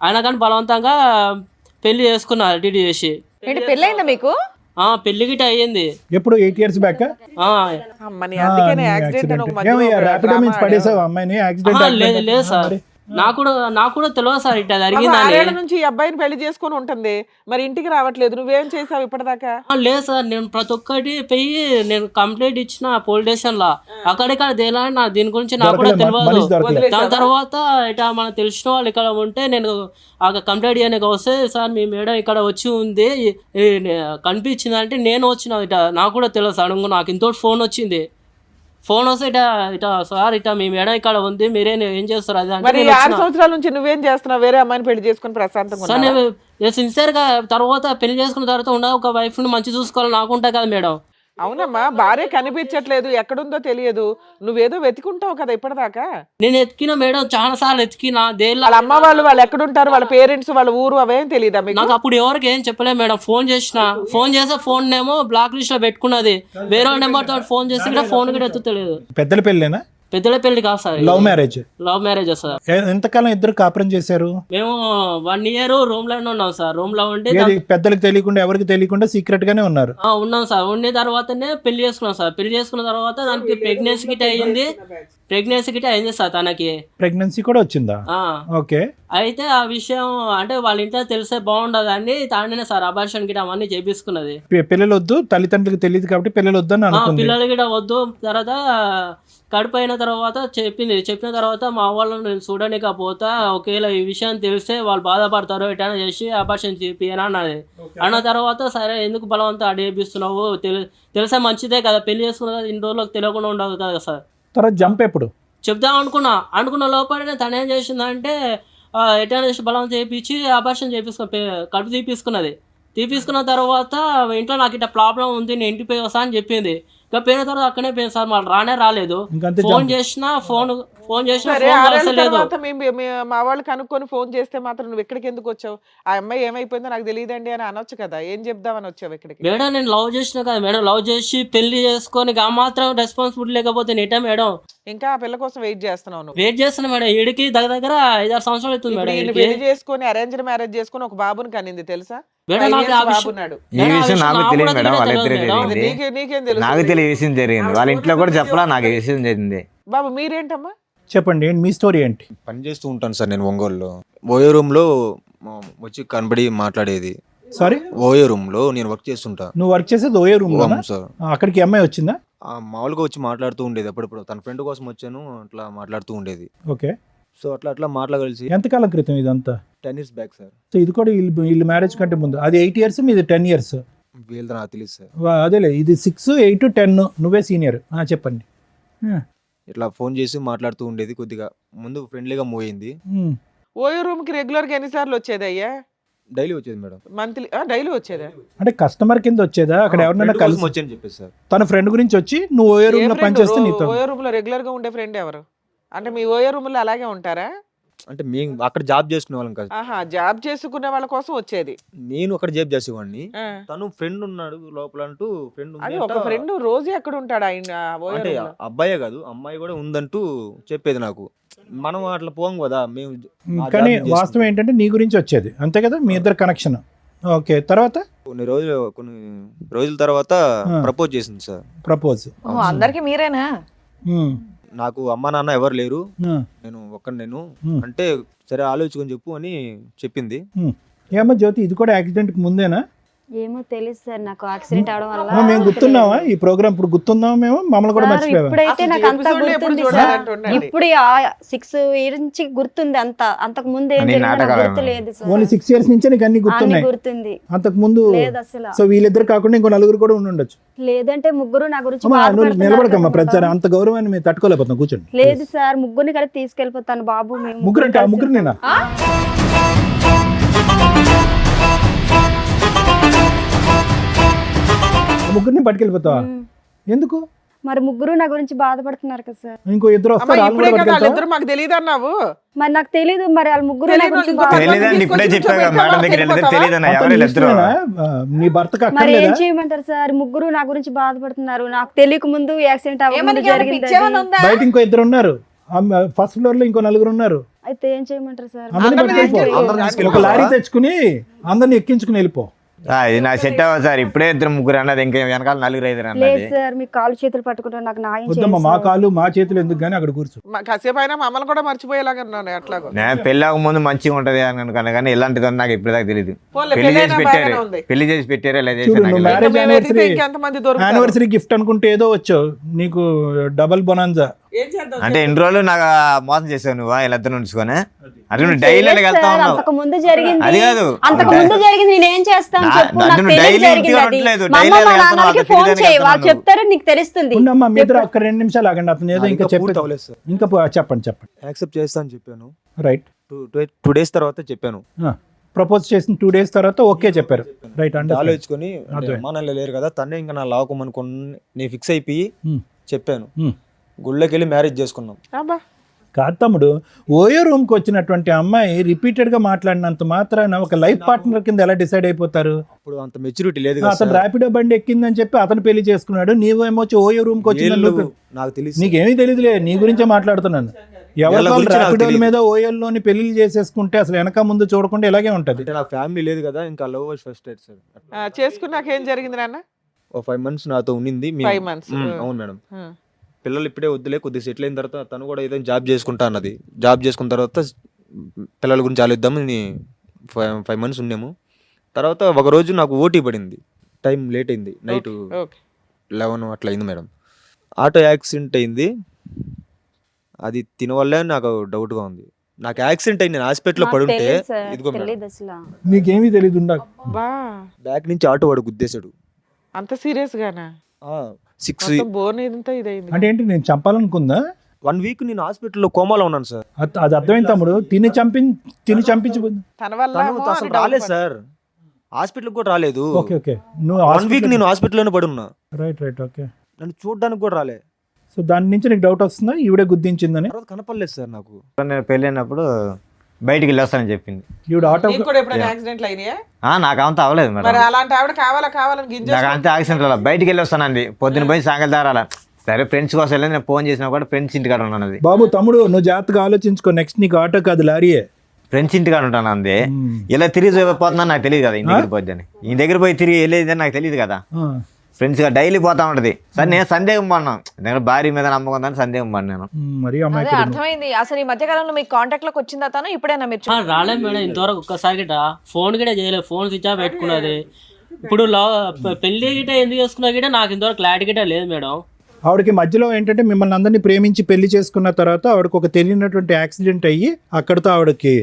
అయినా కానీ బలవంతంగా పెళ్లి చేసుకున్నా డిడి చేసి. ఏంటి పెళ్ళయిందా మీకు? పెళ్లి గిట్ట అయ్యింది. ఎప్పుడు 8 years బ్యాక్? అమ్మని అందుకనే యాక్సిడెంట్ అని ఒక మధ్యలో ఒక ర్యాపిడో డ్రామా మీన్స్ పడేసావు అమ్మాయిని యాక్సిడెంట్? లేదు సార్, నాకు కూడా తెలియదు సార్ ఇట్లా జరిగిందని. 6 ఏళ్ల నుంచి ఈ అబ్బాయిని పెళ్లి చేసుకొని ఉంటుంది, మరి ఇంటికి రావట్లేదు, నువ్వేం చేసావు ఇప్పటిదాకా? లేదు సార్, నేను ప్రతి ఒక్కటి పోయి నేను కంప్లైంట్ ఇచ్చిన పోలీస్ స్టేషన్ లో, అక్కడిక్కడ దేని దీని గురించి నాకు కూడా తెలియదు. దాని తర్వాత ఇట్లా మనకు తెలిసిన వాళ్ళు ఇక్కడ ఉంటే నేను కంప్లైంట్ చేయడానికి వస్తే, సార్ మీ మేడం ఇక్కడ వచ్చి ఉంది కనిపించింది అంటే నేను వచ్చిన, ఇట నాకు కూడా తెలియదు. సడన్గా నాకు ఇంతోటి ఫోన్ వచ్చింది. ఫోన్ వస్తే ఇట సార్ ఇట మీ మేడం ఇక్కడ ఉంది, మీరే ఏం చేస్తారు అది మరి అంటే 6 సంవత్సరాల నుంచి నువ్వేం చేస్తున్నావు? వేరే అమ్మాయిని పెళ్లి చేసుకుని ప్రశాంతంగా సార్ ఉన్నావా? నేను సిన్సియర్గా తర్వాత పెళ్లి చేసుకున్న తర్వాత ఒక వైఫ్ని మంచి చూసుకోవాలి నాకు ఉంటాయి కదా మేడం. అవునమ్మా, భార్య కనిపించట్లేదు, ఎక్కడుందో తెలియదు, నువ్వేదో వెతుకుంటావు కదా ఇప్పటిదాకా. నేను ఎత్తికిన మేడం, చాలా సార్లు ఎత్తికిన. వాళ్ళ అమ్మ వాళ్ళు ఎక్కడుంటారు, వాళ్ళ పేరెంట్స్, వాళ్ళ ఊరు అవేం తెలియదా మీకు? నాకు అప్పుడు ఎవరికి ఏం చెప్పలేదు మేడం. ఫోన్ చేస్తే ఫోన్ ఏమో బ్లాక్ లిస్ట్ లో పెట్టుకున్నది, వేరే నెంబర్ తో ఫోన్ చేసి కూడా ఫోన్ కూడా ఎత్తుతలేదు. పెద్దల పెళ్ళేనా? పెద్దల పెళ్లి కాదు sir, love marriage. Love marriage sir. ఎంతకాలం ఇద్దరు కాపురం చేశారు? మేము 1 year రూమ్ లోనే ఉన్నాం సార్. రూమ్ లో ఉంటే పెద్దలకు తెలియకుండా ఎవరికి తెలియకుండా సీక్రెట్ గానే ఉన్నారు? ఉన్నాం సార్. ఉన్న తర్వాతనే పెళ్లి చేసుకున్నాం సార్. పెళ్లి చేసుకున్న తర్వాత దానికి ప్రెగ్నెన్సీ గిట్ అయింది సార్. తనకి ప్రెగ్నెన్సీ కూడా వచ్చిందా? ఓకే. అయితే ఆ విషయం అంటే వాళ్ళ ఇంట్లో తెలిసే బాగుండదు అని తానే సార్ అబార్షన్ గిట అవన్నీ చేపించుకున్నది. పిల్లలు వద్దు, తల్లిదండ్రులకు తెలియదు కాబట్టి పిల్లలు వద్దు అని అనుకుంది. పిల్లలు గిట వద్దు. తర్వాత కడుపు అయిన తర్వాత చెప్పిన తర్వాత మా వాళ్ళని నేను చూడనికపోతా, ఒకవేళ ఈ విషయం తెలిస్తే వాళ్ళు బాధపడతారు, ఎటైనా చేసి అబార్షన్ చేపియని అన్నది. అన్న తర్వాత సరే ఎందుకు బలవంతం అడిగిస్తున్నావు, తెలిసే మంచిదే కదా, పెళ్లి చేసుకున్న ఇన్ని రోజులకు తెలియకుండా ఉండదు కదా సార్. తర్వాత జంప్ ఎప్పుడు చెప్దాం అనుకున్న లోపలనే తను ఏం చేసిందంటే ఎటైనా చేసి బలం చేయించి అబార్షన్ కడుపు తీపించుకున్న తర్వాత ఇంట్లో నాకు ఇట్లా ప్రాబ్లం ఉంది, నేను ఇంటికి పోయి వస్తా అని చెప్పింది. ఇంకా పోయిన తర్వాత అక్కడే పోయింది సార్, మళ్ళీ రాలేదు. ఫోన్ చేసినా మా వాళ్ళు కనుక్కొని ఫోన్ చేస్తే మాత్రం నువ్వు ఎక్కడికి ఎందుకు వచ్చావు? ఆ అమ్మాయి ఏమైపోయిందో నాకు తెలియదండి అని అనొచ్చు కదా, ఏం చెప్దామని వచ్చావు ఇక్కడికి? మేడం నేను లవ్ చేసిన కదా మేడం, లవ్ చేసి పెళ్లి చేసుకొని ఆ మాత్రం రెస్పాన్సిబిలిటీ లేకపోతే నేట మేడం. ఇంకా ఆ పిల్ల కోసం వెయిట్ చేస్తున్నావు? వెయిట్ చేస్తున్నా మేడం. ఈడికి దగ్గర 5-6 సంవత్సరాలు అవుతుంది మేడం. పెళ్లి చేసుకొని అరేంజ్ మ్యారేజ్ చేసుకుని ఒక బాబుని కనింది తెలుసా? వాళ్ళ ఇంట్లో కూడా చెప్పలా, నాకు ఈ విషయం జరిగింది. బాబు మీరేంటమ్మా చెప్పండి, మీ స్టోరీ ఏంటి? పని చేస్తూ ఉంటాను సార్ నేను ఒంగోలులో. ఓయో రూమ్ లో వచ్చి కనబడి మాట్లాడేది. సారీ, ఓయో రూమ్ లో నేను వర్క్ చేస్తుంటా. నువ్వు వర్క్ చేసేది ఓయో రూమ్ లో సార్? అక్కడికి అమ్మాయి వచ్చిందా? మామూలుగా వచ్చి మాట్లాడుతూ ఉండేది, అప్పుడప్పుడు తన ఫ్రెండ్ కోసం వచ్చాను, అట్లా మాట్లాడుతూ ఉండేది. ఓకే. సో అట్లా మాట్లాడగలిసి. ఎంతకాలం క్రితం ఇదంతా? 10 years బ్యాక్ సార్. సో ఇది కూడా వీళ్ళు మ్యారేజ్ కంటే ముందు. అది 8 years, మీది 10 years. వీళ్ళతో నాకు తెలియదు సార్. అదేలే, ఇది 6, 8, 10. నువ్వే సీనియర్. చెప్పండి. ఇట్లా ఫోన్ చేసి మాట్లాడుతూ ఉండేది. కొద్దిగా ముందు ఫ్రెండ్లీగా మూవ్ అయింది. ఓయో రూమ్ కి రెగ్యులర్ గా ఎన్నిసార్లు వచ్చేది అయ్యా? డైలీ వచ్చేది మేడం. మంత్లీ డైలీ వచ్చేదా? అంటే కస్టమర్ కింద వచ్చేదా? అక్కడ ఎవరినైనా కలిసి వచ్చని చెప్పేసి సార్. తన ఫ్రెండ్ గురించి వచ్చి నువ్వు ఓయో రూమ్ లో పనిచేస్తే నీతో. ఓయో రూమ్ లో రెగ్యులర్ గా ఉండే ఫ్రెండ్ ఎవరు? అంటే మీ ఓయో రూమ్ లో అలాగే ఉంటారా? అంటే మేము అక్కడ జాబ్ చేసుకునే వాళ్ళం కాదు. జాబ్ చేసుకునే వాళ్ళ కోసం వచ్చేది. నేను అక్కడ జాబ్ చేసేవాడిని, తను ఫ్రెండ్ ఉన్నాడు లోపల అంటూ. ఫ్రెండ్ ఒక ఫ్రెండ్ రోజు ఎక్కడ ఉంటాడు? అంటే అబ్బాయే కాదు అమ్మాయి కూడా ఉందంటూ చెప్పేది నాకు. మనం అట్లా పోం కదా మేము. కానీ వాస్తవం ఏంటంటే నీ గురించి వచ్చేది, అంతే కదా మీ ఇద్దరు కనెక్షన్. ఓకే. తర్వాత కొన్ని రోజుల తర్వాత ప్రపోజ్ చేసింది సార్. ప్రపోజ్ అందరికి మీరేనా? నాకు అమ్మ నాన్న ఎవరు లేరు, నేను ఒక్కడినేను అంటే సరే ఆలోచించుకొని చెప్పు అని చెప్పింది. ఏమో జ్యోతి, ఇది కూడా యాక్సిడెంట్ కి ముందేనా? ఏమో తెలియదు సార్, నాకు యాక్సిడెంట్ అవడం వల్ల. మేము గుర్తున్నావా ఈ ప్రోగ్రామ్? ఇప్పుడు గుర్తున్నావా మేము? మమ్మల్ని కూడా మర్చిపోయావా? ఇప్పుడైతే నాకు అంతా గుర్తుంది సార్. ఇప్పుడు 6 years నుంచి గుర్తుంది అంతా. అంతకు ముందు ఏం గుర్తులేదు సార్. ఓన్లీ 6 years నుంచే నీకు అన్ని గుర్తున్నాయి? గుర్తుంది. అంతకు ముందు లేదు అసలు. సో వీళ్ళిద్దరు కాకుండా ఇంకో నలుగురు కూడా ఉండొచ్చు. లేదంటే ముగ్గురు నా గురించి నిలబడకమ్మా, ప్రతిసారి అంత గౌరవాన్ని మేము తట్టుకోలేకపోతున్నాం. కూర్చోండి. లేదు సార్, ముగ్గురిని కలిపి తీసుకెళ్ళిపోతాను బాబు. మేము ముగ్గురు అంటే ఆ ముగ్గురు నేనా? ముగ్గురిని పట్టుకెళ్ళిపోతావా? ఎందుకు? మరి ముగ్గురు నా గురించి బాధపడుతున్నారు కదా సార్. ఇంకో ఇద్దరు వస్తారు. మాకు తెలియదు అన్నావు. మరి నాకు తెలీదు, మరి వాళ్ళ ముగ్గురు నీ భర్తకు మరి ఏం చేయమంటారు సార్? ముగ్గురు నా గురించి బాధపడుతున్నారు. నాకు తెలియక ముందు యాక్సిడెంట్ అవ్వడం జరిగింది. బయట ఇంకో ఇద్దరు ఉన్నారు, ఫస్ట్ ఫ్లోర్ లో ఇంకో నలుగురు ఉన్నారు. అయితే ఏం చేయమంటారు సార్? అందరిని అందరిని పట్టుకెళ్ళిపో. అందరిని తీసుకెళ్ళి ఒక లారీ తెచ్చుకుని అందరిని ఎక్కించుకుని వెళ్ళిపో. ఇది నాకు సెట్ అవ్వదు సార్. ఇప్పుడే 2-3 అన్నది, ఇంకా వెనకాల 4-5 లేదు అన్నది. సార్, మీ కాళ్ళు చేతులు పట్టుకుంటే నాకు న్యాయం వద్దమ్మా, మా కాళ్ళు మా చేతులు ఎందుకు కానీ అక్కడ కూర్చో. కాసేపు అయినా మమ్మల్ని కూడా మర్చిపోయేలాగా ఉన్నాను ఎట్లాగో. నేను పెళ్ళి ముందు మంచిగా ఉంటది అని అనుకున్నా, కానీ ఇలాంటిది నాకు ఇప్పటిదాకా తెలియదు. పోన్లే, పెళ్లి చేసి పెళ్ళైనా పెట్టారు, బాగానే ఉంది. పెళ్లి చేసి పెట్టారు, ఇలా చేసి చూడు, నాకు నువ్వు తెలియదు. మ్యారేజ్ మేము ఎదిగితే యానివర్సరీ ఇంకెంతమంది దొరుకుతారు? యానివర్సరీ గిఫ్ట్ అనుకుంటే ఏదో వచ్చావు, నీకు డబల్ బొనాన్జా. ఏం చేద్దాం అంటే ఇన్ని రోజులు నాకు మోసం చేసావు నువ్వు, ఇలా ఇద్దరు ఉంచుకొని. అంటే నువ్వు డైలీ వెళ్తా ఉన్నావు. అంతకు ముందు జరిగింది, అది కాదు, అంతకు ముందు జరిగింది, నేనేం చేస్తాను చెప్పు? అంటే నాకు నువ్వు తెలియదు డైలీ జరిగింది అది. ఉండట్లేదు, మా డైలీ అమ్మ మా వెళ్తున్నావు, నాన్నకి అంత ఫోన్ తెలియదని చేయి, వాళ్ళు వెళ్తున్నావు. చెప్తారు, నీకు తెలుస్తుంది. ఉండమ్మా, మీ ఇద్దరు ఒక్క 2 నిమిషాలు ఆగండి, అతను ఏదో ఇంకా పూర్తి చెప్పి అవ్వలేదు సార్. ఇంకా చెప్పండి. యాక్సెప్ట్ చేస్తా అని చెప్పాను. రైట్. 2 days తర్వాత చెప్పాను. ప్రపోజ్ చేసిన 2 days తర్వాత ఓకే చెప్పారు. రైట్. అంటే ఆలోచించుకొని అర్థమైంది. అమ్మా నాన్న లేరు కదా, తనే ఇంకా నా లావకమనుకుని నేను ఫిక్స్ అయిపోయి చెప్పాను. Hmm. గుళ్ళకి వెళ్ళి మ్యారేజ్ చేసుకున్నాం. అబ్బా, కాదు తమ్ముడు, ఓయో రూమ్కి వచ్చినటువంటి అమ్మాయి రిపీటెడ్గా మాట్లాడినంత మాత్రాన ఒక లైఫ్ పార్ట్నర్ కింద ఎలా డిసైడ్ అయిపోతారు? అప్పుడు అంత మెచ్యూరిటీ లేదు కదా అతను సార్. ర్యాపిడో బండి ఎక్కిందని చెప్పి అతను పెళ్లి చేసుకున్నాడు, నీవేమో వచ్చి ఓయో రూమ్కి వచ్చిందని వీళ్ళు నాకు తెలిసి నీకేమీ తెలియదులే, నీ గురించే మాట్లాడుతున్నాను. ఎవరి వీళ్ళ గురించి నాకు ర్యాపిడోల తెలీదు. మీద ఓయోల్లోని పెళ్లి చేసేసుకుంటే అసలు వెనక ముందు చూడకుండా ఇలాగే ఉంటది. అంటే నాకు ఫ్యామిలీ లేదు కదా, ఇంకా లవ్ ఫస్ట్ డేట్ సార్. చేసుకున్నాక ఏం జరిగింది నాన్న? ఓ 5 months నాతో ఉండింది. 5 months. అవును మేడం. పిల్లలు ఇప్పుడే వద్దులే, కొద్దిగా సెటిల్ అయిన తర్వాత తను కూడా ఏదైనా జాబ్ చేసుకుంటా అన్నది. జాబ్ చేసుకున్న తర్వాత పిల్లల గురించి ఆలోచిద్దామని 5 months ఉన్నాము. తర్వాత ఒక రోజు నాకు ఓటీ పడింది, టైం లేట్ అయింది, నైట్ ఓకే. 11 అట్లా అయింది మేడం. ఆటో యాక్సిడెంట్ అయింది. అది తినవల్లే నాకు డౌట్గా ఉంది. నాకు యాక్సిడెంట్ అయింది, నేను హాస్పిటల్లో నాకు పడుంటే తెలియదు సార్, ఇదిగో మేడం, తెలియదు అసలు. నీకేమీ తెలియదు ఉండ. బా, బ్యాక్ నుంచి ఆటో వాడు గుద్దేశాడు. అంత సీరియస్ గానా? 6 బోన్ ఇదంతా ఇదైంది. అంటే ఏంటి, నేను చంపాలనుకుందా? 1 week నేను హాస్పిటల్లో కోమాలో ఉన్నాను సార్. అది అర్థమైంది తమ్ముడు, తిని చంపించి. తన వల్ల తను ఏమో అసలు అని రాలేదు డౌట్ సార్, హాస్పిటల్కి కూడా రాలేదు. ఓకే ఓకే, నువ్వు 1 week నేను హాస్పిటల్లోనే పడి ఉన్నా. Right okay. నన్ను చూడడానికి కూడా రాలే. సో దాని నుంచి నీకు డౌట్ వస్తుందా ఈవిడే గుద్దించిందని? తర్వాత కనపడలేదు సార్ నాకు. నేను పెళ్ళైనప్పుడు బయటికి వెళ్ళొస్తానని చెప్పింది. ఈవిడ ఆటో నీకు కూడా ఎప్పుడైనా యాక్సిడెంట్లు అయినాయా? నాకు అంత అవ్వలేదు మరి మేడం, అలాంటి ఆవిడ కావాలని గింజ నాకు అంతే యాక్సిడెంట్ అలా బయటికి వెళ్ళి వస్తానండి. పొద్దున పోయి సాయంకాలం దారాల. సరే ఫ్రెండ్స్ కోసం వెళ్ళి నేను ఫోన్ చేసినా కూడా ఫ్రెండ్స్ ఇంటికాడ ఉన్నాను. బాబు తమ్ముడు, నువ్వు జాగ్రత్తగా ఆలోచించుకో, నెక్స్ట్ నీకు ఆటో కాదు లారీయే. ఫ్రెండ్స్ ఇంటికాడ ఉంటాను అందే. ఇలా తిరిగి పోతుందని నాకు తెలియదు కదా, ఇంటి దగ్గర పోద్దని. ఈ దగ్గర పోయి తిరిగి వెళ్ళేది నాకు తెలియదు కదా. ఫ్రెండ్స్ గా డైలీ పోతా ఉంటది. సరే నేను సందేహం పడినాను, నేను భార్య మీద నమ్మకం ఉందని సందేహం పడినాను. మరి అదే అమ్మాయి అర్థమైంది. అసలు ఈ మధ్య కాలంలో మీకు కాంటాక్ట్ లోకి వచ్చిందా తను? ఇప్పుడైనా మీరు రాలేదు మేడం ఇంతవరకు ఒక్కసారి గిట్ట ఫోన్ గిట్ట చేయలేదు, ఫోన్ స్విచ్ ఆఫ్ పెట్టుకున్నది. ఇప్పుడు పెళ్లి గిట్ట ఎందుకు చేసుకున్నా గిట్ట నాకు ఇంతవరకు క్లారిటీ గిట్ట లేదు మేడం. ఆవిడకి మధ్యలో ఏంటంటే మిమ్మల్ని అందరినీ ప్రేమించి పెళ్లి చేసుకున్న తర్వాత ఆవిడకి ఒక తెలియనటువంటి యాక్సిడెంట్ అయ్యి అక్కడితో ఆవిడకి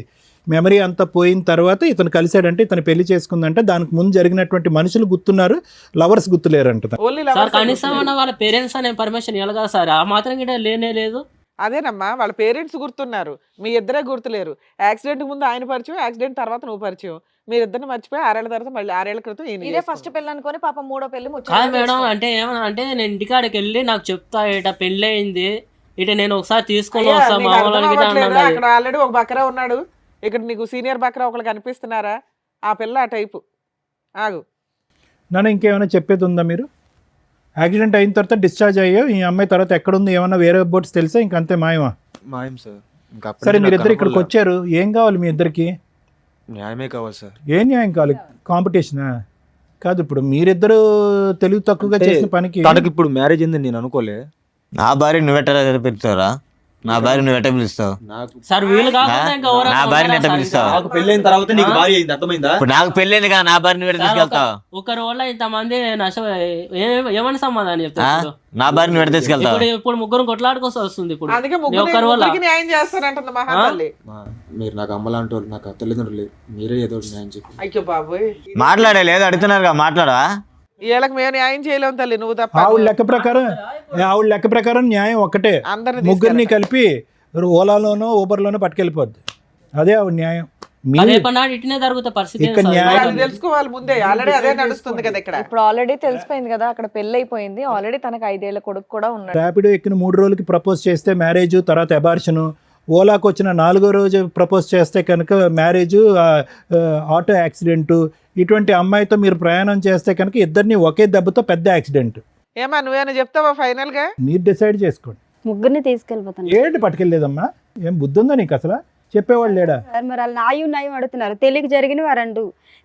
మెమరీ అంతా పోయిన తర్వాత ఇతను కలిశాడంటే, ఇతను పెళ్లి చేసుకుందంటే దానికి ముందు జరిగినటువంటి మనుషులు గుర్తున్నారు, లవర్స్ గుర్తులేరంట. ఓన్లీ సార్ కనీసం అన్న వాళ్ళ పేరెంట్స్ అనే పర్మిషన్ ఇవ్వాలి సార్, ఆ మాత్రం గిట్ట లేనే లేదు. అదేనమ్మా, వాళ్ళ పేరెంట్స్ గుర్తున్నారు, మీ ఇద్దరే గుర్తులేరు. యాక్సిడెంట్ ముందు ఆయన పరిచయం, యాక్సిడెంట్ తర్వాత నువ్వు పరిచయం. మీరిద్దరిని మర్చిపోయి 6 ఏళ్ల తర్వాత మళ్ళీ 6 ఏళ్ల క్రితం ఈయన ఇదే ఫస్ట్ పెళ్లి అనుకొని పాపం 3వ పెళ్లి కాదు మేడం, అంటే ఏమన్నా అంటే నేను ఇంటికాడికి వెళ్ళి నాకు చెప్తా ఇట పెళ్ళి అయింది, ఇట నేను ఒకసారి తీసుకొని వస్తా మా వాళ్ళని గిట్ట అన్నది. అక్కడ ఆల్రెడీ ఒక బకరా ఉన్నాడు, ఇక్కడ నీకు సీనియర్ బకరా ఒకళ్ళు కనిపిస్తున్నారా? ఆ పిల్ల ఆ టైపు. ఆగు నాన్న, ఇంకేమైనా చెప్పేది ఉందా? మీరు యాక్సిడెంట్ అయిన తర్వాత డిశ్చార్జ్ అయ్యో, ఈ అమ్మాయి తర్వాత ఎక్కడుంది, ఏమన్నా వేరే బోట్స్ తెలుసా? ఇంకంతే మాయమా? మాయం సార్. ఇంకా అప్పటి సరే, నుంచి మీరిద్దరు నాకు ఇక్కడికి వచ్చారు, ఏం కావాలి మీ ఇద్దరికి? న్యాయమే కావాలి సార్. ఏ న్యాయం కావాలి? కాంపిటీషనా కాదు. ఇప్పుడు మీరిద్దరు తెలివి తక్కువగా చేసిన పనికి తనకి ఇప్పుడు మ్యారేజ్ అయిందని నేను అనుకోలే. నా భార్య నువ్వెట్ట పిలుస్తావురా? నా భార్య నువ్వెట్ట పిలుస్తావు? నాకు సార్ వీళ్ళు కాకుండా ఇంకా ఎవరైనా నా భార్యని ఉన్నారా ఎట్ట సార్ పిలుస్తావు? ఇంకా? నాకు పెళ్ళైన తర్వాత నీకు భార్య అయింది, అర్థమైందా? ఇప్పుడు నాకు పెళ్ళైంది కదా, నా భార్య నువ్వెట్ట తీసుకెళ్తావు? ఒకరి వల్ల ఇంతమంది నష్టం ఏమని సమాధానం చెప్తారు? నా భార్య నువ్వెట్ట తీసుకెళ్తావు? ఇప్పుడు ముగ్గురు కొట్లాడుకోసం వస్తుంది. ఇప్పుడు అందుకే ఒక్కరి వల్ల ముగ్గురికి న్యాయం చేస్తారంటుంది మహాతల్లి. మీరు నాకు అమ్మలాంటి వాళ్ళు, నాకు తల్లిదండ్రులు లేరు, మీరే ఏదో ఒకటి న్యాయం చెప్పి. అయ్యో బాబోయ్, మాట్లాడే లేదు అడుగుతున్నారుగా, మాట్లాడా? వీళ్ళకి మేము న్యాయం చేయలేము తల్లి, నువ్వు తప్ప. ఆవిడ లెక్క ప్రకారం న్యాయం ఒక్కటే, అందరిని ముగ్గురిని కలిపి ఓలాలోనో ఊబర్లోనో పట్టుకెళ్ళిపోద్ది. అదే ఆవిడ న్యాయం. రేపన్నాడు ఇట్నే జరుగుతా పరిస్థితి ఇక్కడ న్యాయం తెలుసుకోవాలి ముందే, ఆల్రెడీ అదే నడుస్తుంది కదా ఇక్కడ. ఇప్పుడు ఆల్రెడీ తెలిసిపోయింది కదా, అక్కడ పెళ్లి అయిపోయింది ఆల్రెడీ. తనకు 5 ఏళ్ల కొడుకు కూడా ఉన్నాడు. ర్యాపిడో ఎక్కిన 3 రోజులకి ప్రపోజ్ చేస్తే మ్యారేజ్, తర్వాత అబార్షను. ఓలాకు వచ్చిన 4వ రోజు ప్రపోజ్ చేస్తే కనుక మ్యారేజ్, ఆటో యాక్సిడెంట్. ఇటువంటి అమ్మాయితో మీరు ప్రయాణం చేస్తే కనుక ఇద్దరిని ఒకే దెబ్బతో పెద్ద యాక్సిడెంట్. ఏమా నువ్వేనా చెప్తావా ఫైనల్ గా? మీరు డిసైడ్ చేసుకోండి. ముగ్గురిని తీసుకెళ్ళిపోతాను. ఏంటి పట్టుకెళ్ళలేదమ్మా? ఏం బుద్ధి ఉందా నీకు అసలు? చెప్పేవాళ్ళు లేడా? సార్ మరి వాళ్ళు నాయం అడుగుతున్నారు. తెలియక జరిగిన వారండు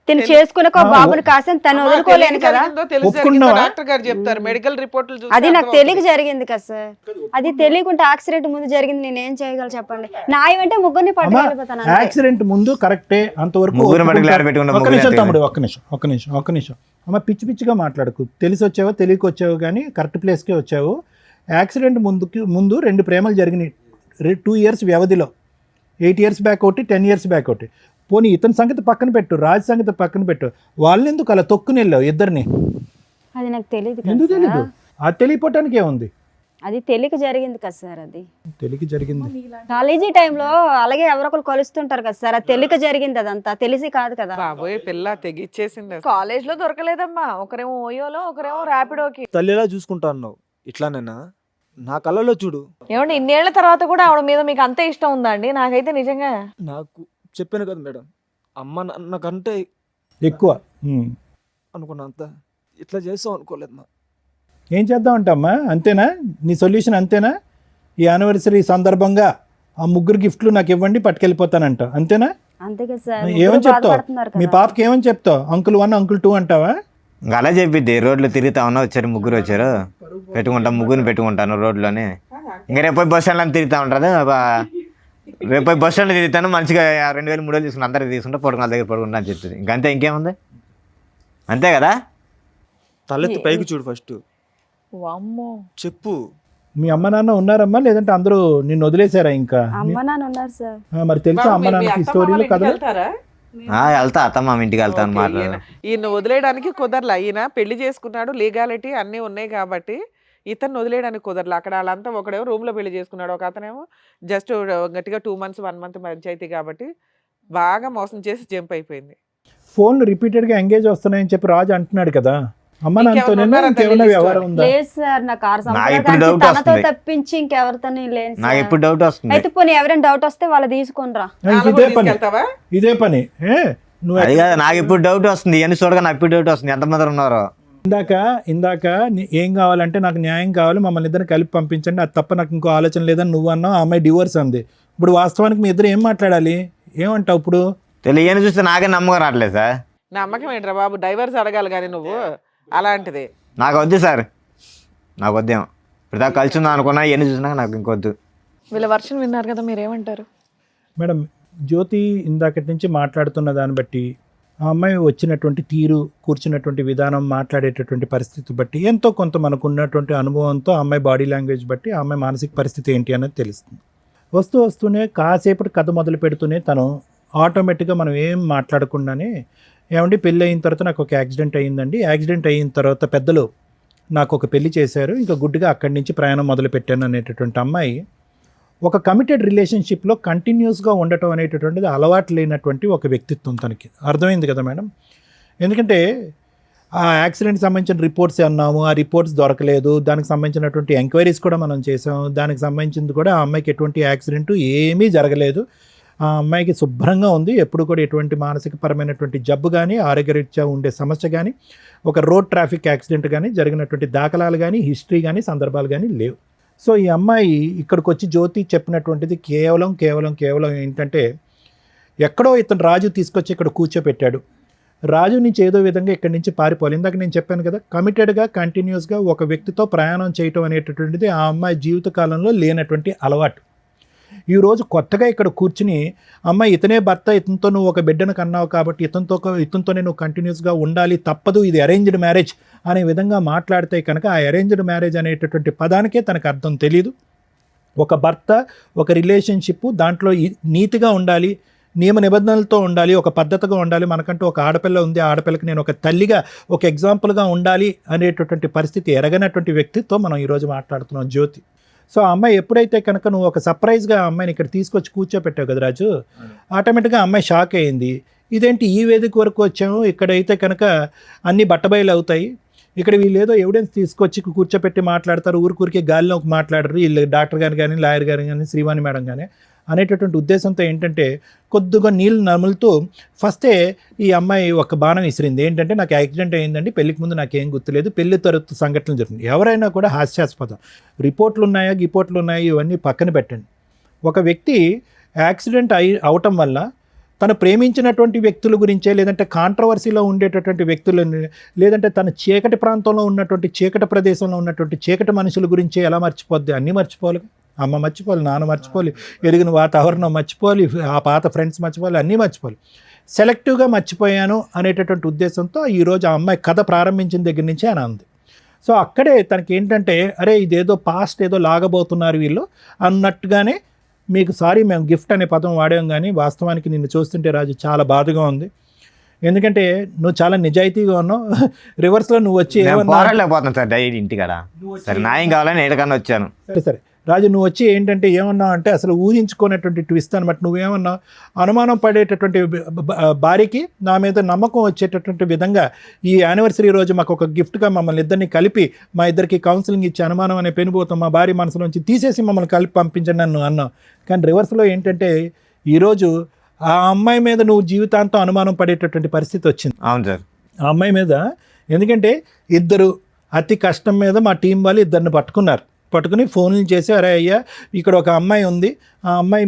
తిని చేసుకునే ఒక బాబుని కాసని తను వదులుకోలేను కదా. ఒప్పుకున్నావా? డాక్టర్ గారు చెప్తారు మెడికల్ రిపోర్ట్లు చూస్తే అది నాకు అర్థమవుతుంది. తెలియక జరిగింది కదా సార్. అది తెలియకుంటే యాక్సిడెంట్ ముందు జరిగింది, నేను ఏం చేయగలను చెప్పండి. నాయం అంటే ముగ్గురిని అమ్మా, పట్టుకెళ్ళిపోతాను అంతే. యాక్సిడెంట్ ముందు కరెక్టే, అంతవరకు ముగ్గురు మటుకు ఒప్పుకుంటా. లేడ పెట్టుకున్న ఒక్క ముగ్గురు నిమిషం లేకపోతే తమ్ముడు, ఒక్క నిమిషం. అమ్మ, పిచ్చిగా మాట్లాడకు. తెలిసి వచ్చావో తెలియక వచ్చావు కానీ కరెక్ట్ ప్లేస్కే వచ్చావు. యాక్సిడెంట్ ముందు 2 ప్రేమలు జరిగినాయి 2 years వ్యవధిలో. 8 years బ్యాక్ ఒకటి, 10 years బ్యాక్ ఒకటి. పోనీ ఇతని సంగతి పక్కన పెట్టు, రాజు సంగతి పక్కన పెట్టు. వాళ్ళని ఎందుకు అలా తొక్కుని వెళ్ళావు ఇద్దరిని? అది నాకు తెలియదు ఎందుకు కదా తెలీదు? సార్. అది తెలియపోవటానికి ఏముంది? అది తెలియక జరిగింది కదా సార్. అది తెలియక జరిగింది. కాలేజీ టైంలో అలాగే ఎవరో ఒకరు కలుస్తుంటారు కదా సార్. అది తెలియక జరిగింది, అదంతా తెలిసి కాదు కదా. బాబోయ్ పిల్ల తెగిచ్చేసింది అసలు. కాలేజ్ లో దొరకలేదమ్మా, ఒకరేమో ఓయోలో ఒకరేమో ర్యాపిడోకి. తల్లిలా చూసుకుంటా అన్నావు, ఇట్లానేనా? నా కళ్ళలో చూడు. ఏమండి ఇన్నేళ్ల తర్వాత కూడా ఆవిడ మీద మీకు అంతే ఇష్టం ఉందా అండి? నాకైతే నిజంగా నాకు చెప్పాను కదా మేడం, అమ్మ నాకంటే ఎక్కువ. అనుకున్నంత ఇట్లా చేస్తావు అనుకోలేదు మా. ఏం చేద్దామంట అమ్మా? అంతేనా నీ సొల్యూషన్? అంతేనా? ఈ యానివర్సరీ సందర్భంగా ఆ 3 గిఫ్ట్లు నాకు ఇవ్వండి, పట్టుకెళ్ళిపోతానంట, అంతేనా? అంతే కదా సార్. ఏమని ముగ్గురు చెప్తావు? బాధపడుతున్నారు మీ కదా. పాపకి ఏమని చెప్తావు? అంకుల్ 1, అంకుల్ 2 అంటావా? ఇంకా అలా చెప్పిద్ది. రోడ్లో తిరుగుతా ఉన్నా, వచ్చారు ముగ్గురు వచ్చారు, ముగ్గురిని పెట్టుకుంటాను రోడ్లోనే. ఇంకా రేపు బస్ స్టాండ్లో తిరుగుతూ ఉంటుంది. రేపు బస్ స్టాండ్లో తిరుగుతాను, మంచిగా 2000 3000 తీసుకుంటే అందరికి తీసుకుంటే పడుకున్న దగ్గర పడుకుంటా అని చెప్తుంది. ఇంకంతే, ఇంకేముంది? అంతే కదా. తలెత్తి పైకి చూడు ఫస్ట్, వామ్మో. చెప్పు. మీ అమ్మ నాన్న ఉన్నారమ్మా, లేదంటే అందరూ నిన్ను వదిలేశారా ఇంకా? అమ్మ నాన్న ఉన్నారు సార్. మరి తెలుసా బాబు, అమ్మ మీ నాన్నకి అత్త స్టోరీలు, మామల ఇంటికి కథలు? వెళ్తారా? వెళ్తా, అత్తమ్మ ఇంటికి వెళ్తాను ఓకే, మాట్లాడు. ఈయన వదిలేయడానికి కుదరలా. ఈయన పెళ్లి చేసుకున్నాడు, లీగాలిటీ అన్నీ ఉన్నాయి కాబట్టి ఇతన్ని వదిలేయడానికి కుదరలా. అక్కడ వాళ్ళంతా ఒకడేమో రూమ్ లో పెళ్లి చేసుకున్నాడు, ఒక అతనేమో జస్ట్ గట్టిగా 2 months 1 month పంచాయతీ కాబట్టి బాగా మోసం చేసి జంప్ అయిపోయింది. ఫోన్లు రిపీటెడ్గా ఎంగేజ్ వస్తున్నాయని చెప్పి రాజు అంటున్నాడు కదా. అమ్మ నాన్నతో ఇంకెవరు ఉన్నారా ఇంకేమైనా తల్లి వ్యవహారం ఉందా? లేదు సార్, నాకు 6 నాకు ఇప్పుడు సంవత్సరాలు డౌట్ తనతో వస్తుంది. తప్పించి ఇంకెవరితో లేను నాకు సార్. ఇప్పుడు డౌట్ వస్తుంది. అయితే పోనీ ఎవరైనా డౌట్ వస్తే వాళ్ళు తీసుకునిరా. ఇదే పని నువ్వు అది కాదు, నాకు ఇప్పుడు డౌట్ వస్తుంది. ఇవన్నీ చూడగా నాకు ఇప్పుడు డౌట్ వస్తుంది, ఎంతమంది ఉన్నారో. ఇందాక ఏం కావాలంటే నాకు న్యాయం కావాలి, మమ్మల్ని ఇద్దరిని కలిపి పంపించండి, అది తప్ప నాకు ఇంకో ఆలోచన లేదని నువ్వు అన్నావు. ఆ అమ్మాయి డివోర్స్ అంది. ఇప్పుడు వాస్తవానికి మీ ఇద్దరు ఏం మాట్లాడాలి? ఏమంటావు ఇప్పుడు? తెలియని చూస్తే నాకే నమ్మకం రావట్లేదు సార్. నమ్మకం ఏంట్రా బాబు, డైవర్స్ అడగాలి కానీ నువ్వు అలాంటిది. నాకు వద్దు సార్, నాకు వద్దేమో. ఇప్పుడు దాకా కలిసి ఉందా అనుకున్నా, ఇవన్నీ చూసినా నాకు ఇంకొద్దు. వీళ్ళ వర్షన్ విన్నారు కదా, మీరేమంటారు? మేడం, జ్యోతి ఇందాకటి నుంచి మాట్లాడుతున్న దాన్ని బట్టి, ఆ అమ్మాయి వచ్చినటువంటి తీరు, కూర్చున్నటువంటి విధానం, మాట్లాడేటటువంటి పరిస్థితి బట్టి, ఎంతో కొంత మనకు ఉన్నటువంటి అనుభవంతో ఆ అమ్మాయి బాడీ లాంగ్వేజ్ బట్టి ఆ అమ్మాయి మానసిక పరిస్థితి ఏంటి అనేది తెలుస్తుంది. వస్తూనే కాసేపటి కథ మొదలు పెడుతూనే తను ఆటోమేటిక్గా మనం ఏం మాట్లాడకుండానే, ఏమండి పెళ్ళి అయిన తర్వాత నాకు ఒక యాక్సిడెంట్ అయ్యిందండి, యాక్సిడెంట్ అయిన తర్వాత పెద్దలు నాకు ఒక పెళ్లి చేశారు, ఇంకా గుడ్డుగా అక్కడి నుంచి ప్రయాణం మొదలు పెట్టాను అనేటటువంటి అమ్మాయి ఒక కమిటెడ్ రిలేషన్షిప్లో కంటిన్యూస్గా ఉండటం అనేటటువంటిది అలవాటు లేనటువంటి ఒక వ్యక్తిత్వం తనకి. అర్థమైంది కదా మేడం? ఎందుకంటే ఆ యాక్సిడెంట్కి సంబంధించిన రిపోర్ట్స్ అన్నాము, ఆ రిపోర్ట్స్ దొరకలేదు, దానికి సంబంధించినటువంటి ఎంక్వైరీస్ కూడా మనం చేసాం, దానికి సంబంధించింది కూడా ఆ అమ్మాయికి ఎటువంటి యాక్సిడెంట్ ఏమీ జరగలేదు, ఆ అమ్మాయికి శుభ్రంగా ఉంది, ఎప్పుడు కూడా ఎటువంటి మానసికపరమైనటువంటి జబ్బు కానీ, ఆరోగ్యరీత్యా ఉండే సమస్య కానీ, ఒక రోడ్ ట్రాఫిక్ యాక్సిడెంట్ కానీ జరిగినటువంటి దాఖలాలు కానీ, హిస్టరీ కానీ, సందర్భాలు కానీ లేవు. సో ఈ అమ్మాయి ఇక్కడికి వచ్చి జ్యోతి చెప్పినటువంటిది కేవలం ఏంటంటే, ఎక్కడో ఇతను రాజు తీసుకొచ్చి ఇక్కడ కూర్చోపెట్టాడు, రాజు నుంచి ఏదో విధంగా ఇక్కడి నుంచి పారిపోవాలి. ఇందాక నేను చెప్పాను కదా, కమిటెడ్గా కంటిన్యూస్గా ఒక వ్యక్తితో ప్రయాణం చేయటం అనేటటువంటిది ఆ అమ్మాయి జీవితకాలంలో లేనటువంటి అలవాటు. ఈరోజు కొత్తగా ఇక్కడ కూర్చుని, అమ్మాయి ఇతనే భర్త, ఇతనితో నువ్వు ఒక బిడ్డను కన్నావు కాబట్టి ఇతనితోనే నువ్వు కంటిన్యూస్గా ఉండాలి, తప్పదు, ఇది అరేంజ్డ్ మ్యారేజ్ అనే విధంగా మాట్లాడితే కనుక, ఆ అరేంజ్డ్ మ్యారేజ్ అనేటటువంటి పదానికే తనకు అర్థం తెలియదు. ఒక భర్త, ఒక రిలేషన్షిప్, దాంట్లో నీతిగా ఉండాలి, నియమ నిబంధనలతో ఉండాలి, ఒక పద్ధతిగా ఉండాలి, మనకంటూ ఒక ఆడపిల్ల ఉంది, ఆ ఆడపిల్లకి నేను ఒక తల్లిగా, ఒక ఎగ్జాంపుల్గా ఉండాలి అనేటటువంటి పరిస్థితి ఎరగనటువంటి వ్యక్తితో మనం ఈరోజు మాట్లాడుతున్నాం జ్యోతి. సో ఆ అమ్మాయి ఎప్పుడైతే కనుక నువ్వు ఒక సర్ప్రైజ్గా ఆ అమ్మాయిని ఇక్కడ తీసుకొచ్చి కూర్చోపెట్టావు కదా రాజు, ఆటోమేటిక్గా అమ్మాయి షాక్ అయింది. ఇదేంటి ఈ వేదిక వరకు వచ్చాము, ఇక్కడైతే కనుక అన్ని బట్టబయలు అవుతాయి, ఇక్కడ వీళ్ళు ఏదో ఎవిడెన్స్ తీసుకొచ్చి కూర్చోపెట్టి మాట్లాడతారు, ఊరికే గాలిలోకి మాట్లాడరు వీళ్ళు, డాక్టర్ గారు కానీ, లాయర్ గారు కానీ, శ్రీవాణి మేడం కానీ అనేటటువంటి ఉద్దేశంతో ఏంటంటే కొద్దిగా నీళ్ళు నములుతూ ఫస్టే ఈ అమ్మాయి ఒక బాణం విసిరింది. ఏంటంటే, నాకు యాక్సిడెంట్ అయ్యిందండి, పెళ్లికి ముందు నాకేం గుర్తులేదు, పెళ్లి తర్వాత సంఘటనలు జరుగుతుంది. ఎవరైనా కూడా హాస్యాస్పదం. రిపోర్ట్లు ఉన్నాయా, ఇవన్నీ పక్కన పెట్టండి. ఒక వ్యక్తి యాక్సిడెంట్ అవటం వల్ల తను ప్రేమించినటువంటి వ్యక్తుల గురించే, లేదంటే కాంట్రవర్సీలో ఉండేటటువంటి వ్యక్తులని, లేదంటే తన చీకటి ప్రాంతంలో ఉన్నటువంటి చీకటి ప్రదేశంలో ఉన్నటువంటి చీకటి మనుషుల గురించే ఎలా మర్చిపోద్ది? అన్నీ మర్చిపోవాలి. అమ్మ మర్చిపోవాలి, నాన్న మర్చిపోవాలి, ఎరిగిన వాతావరణం మర్చిపోవాలి, ఆ పాత ఫ్రెండ్స్ మర్చిపోవాలి, అన్నీ మర్చిపోవాలి. సెలెక్టివ్గా మర్చిపోయాను అనేటటువంటి ఉద్దేశంతో ఈరోజు ఆ అమ్మాయి కథ ప్రారంభించిన దగ్గర నుంచి అని అంది. సో అక్కడే తనకి ఏంటంటే, అరే ఇదేదో పాస్ట్ ఏదో లాగబోతున్నారు వీళ్ళు అన్నట్టుగానే, మీకు సారీ మేము గిఫ్ట్ అనే పదం వాడాం, కానీ వాస్తవానికి నిన్ను చూస్తుంటే రాజు చాలా బాధగా ఉంది. ఎందుకంటే నువ్వు చాలా నిజాయితీగా ఉన్నావు. రివర్స్లో నువ్వు వచ్చి పోరాడలేకపోతున్నాను సార్ డైలీ ఇంటికాడ. సరే న్యాయం కావాలని ఎక్కడికన్నా వచ్చాను. సరే రాజు, నువ్వు వచ్చి ఏంటంటే ఏమన్నావు అంటే అసలు ఊహించుకునేటువంటి ట్విస్ట్ అనమాట. నువ్వేమన్నావు, అనుమానం పడేటటువంటి భార్యకి నా మీద నమ్మకం వచ్చేటటువంటి విధంగా ఈ యానివర్సరీ రోజు మాకు ఒక గిఫ్ట్గా మమ్మల్ని ఇద్దరిని కలిపి మా ఇద్దరికి కౌన్సిలింగ్ ఇచ్చి అనుమానం అనే పెనుభూతం మా భార్య మనసులోంచి తీసేసి మమ్మల్ని కలిపి పంపించండి నన్ను అన్నావు. కానీ రివర్స్లో ఏంటంటే ఈరోజు ఆ అమ్మాయి మీద నువ్వు జీవితాంతం అనుమానం పడేటటువంటి పరిస్థితి వచ్చింది. అవును సార్. ఆ అమ్మాయి మీద, ఎందుకంటే ఇద్దరు అతి కష్టం మీద మా టీం వాళ్ళు ఇద్దరిని పట్టుకుని ఫోన్లు చేసి, అరే అయ్యా ఇక్కడ ఒక అమ్మాయి ఉంది, ఆ అమ్మాయి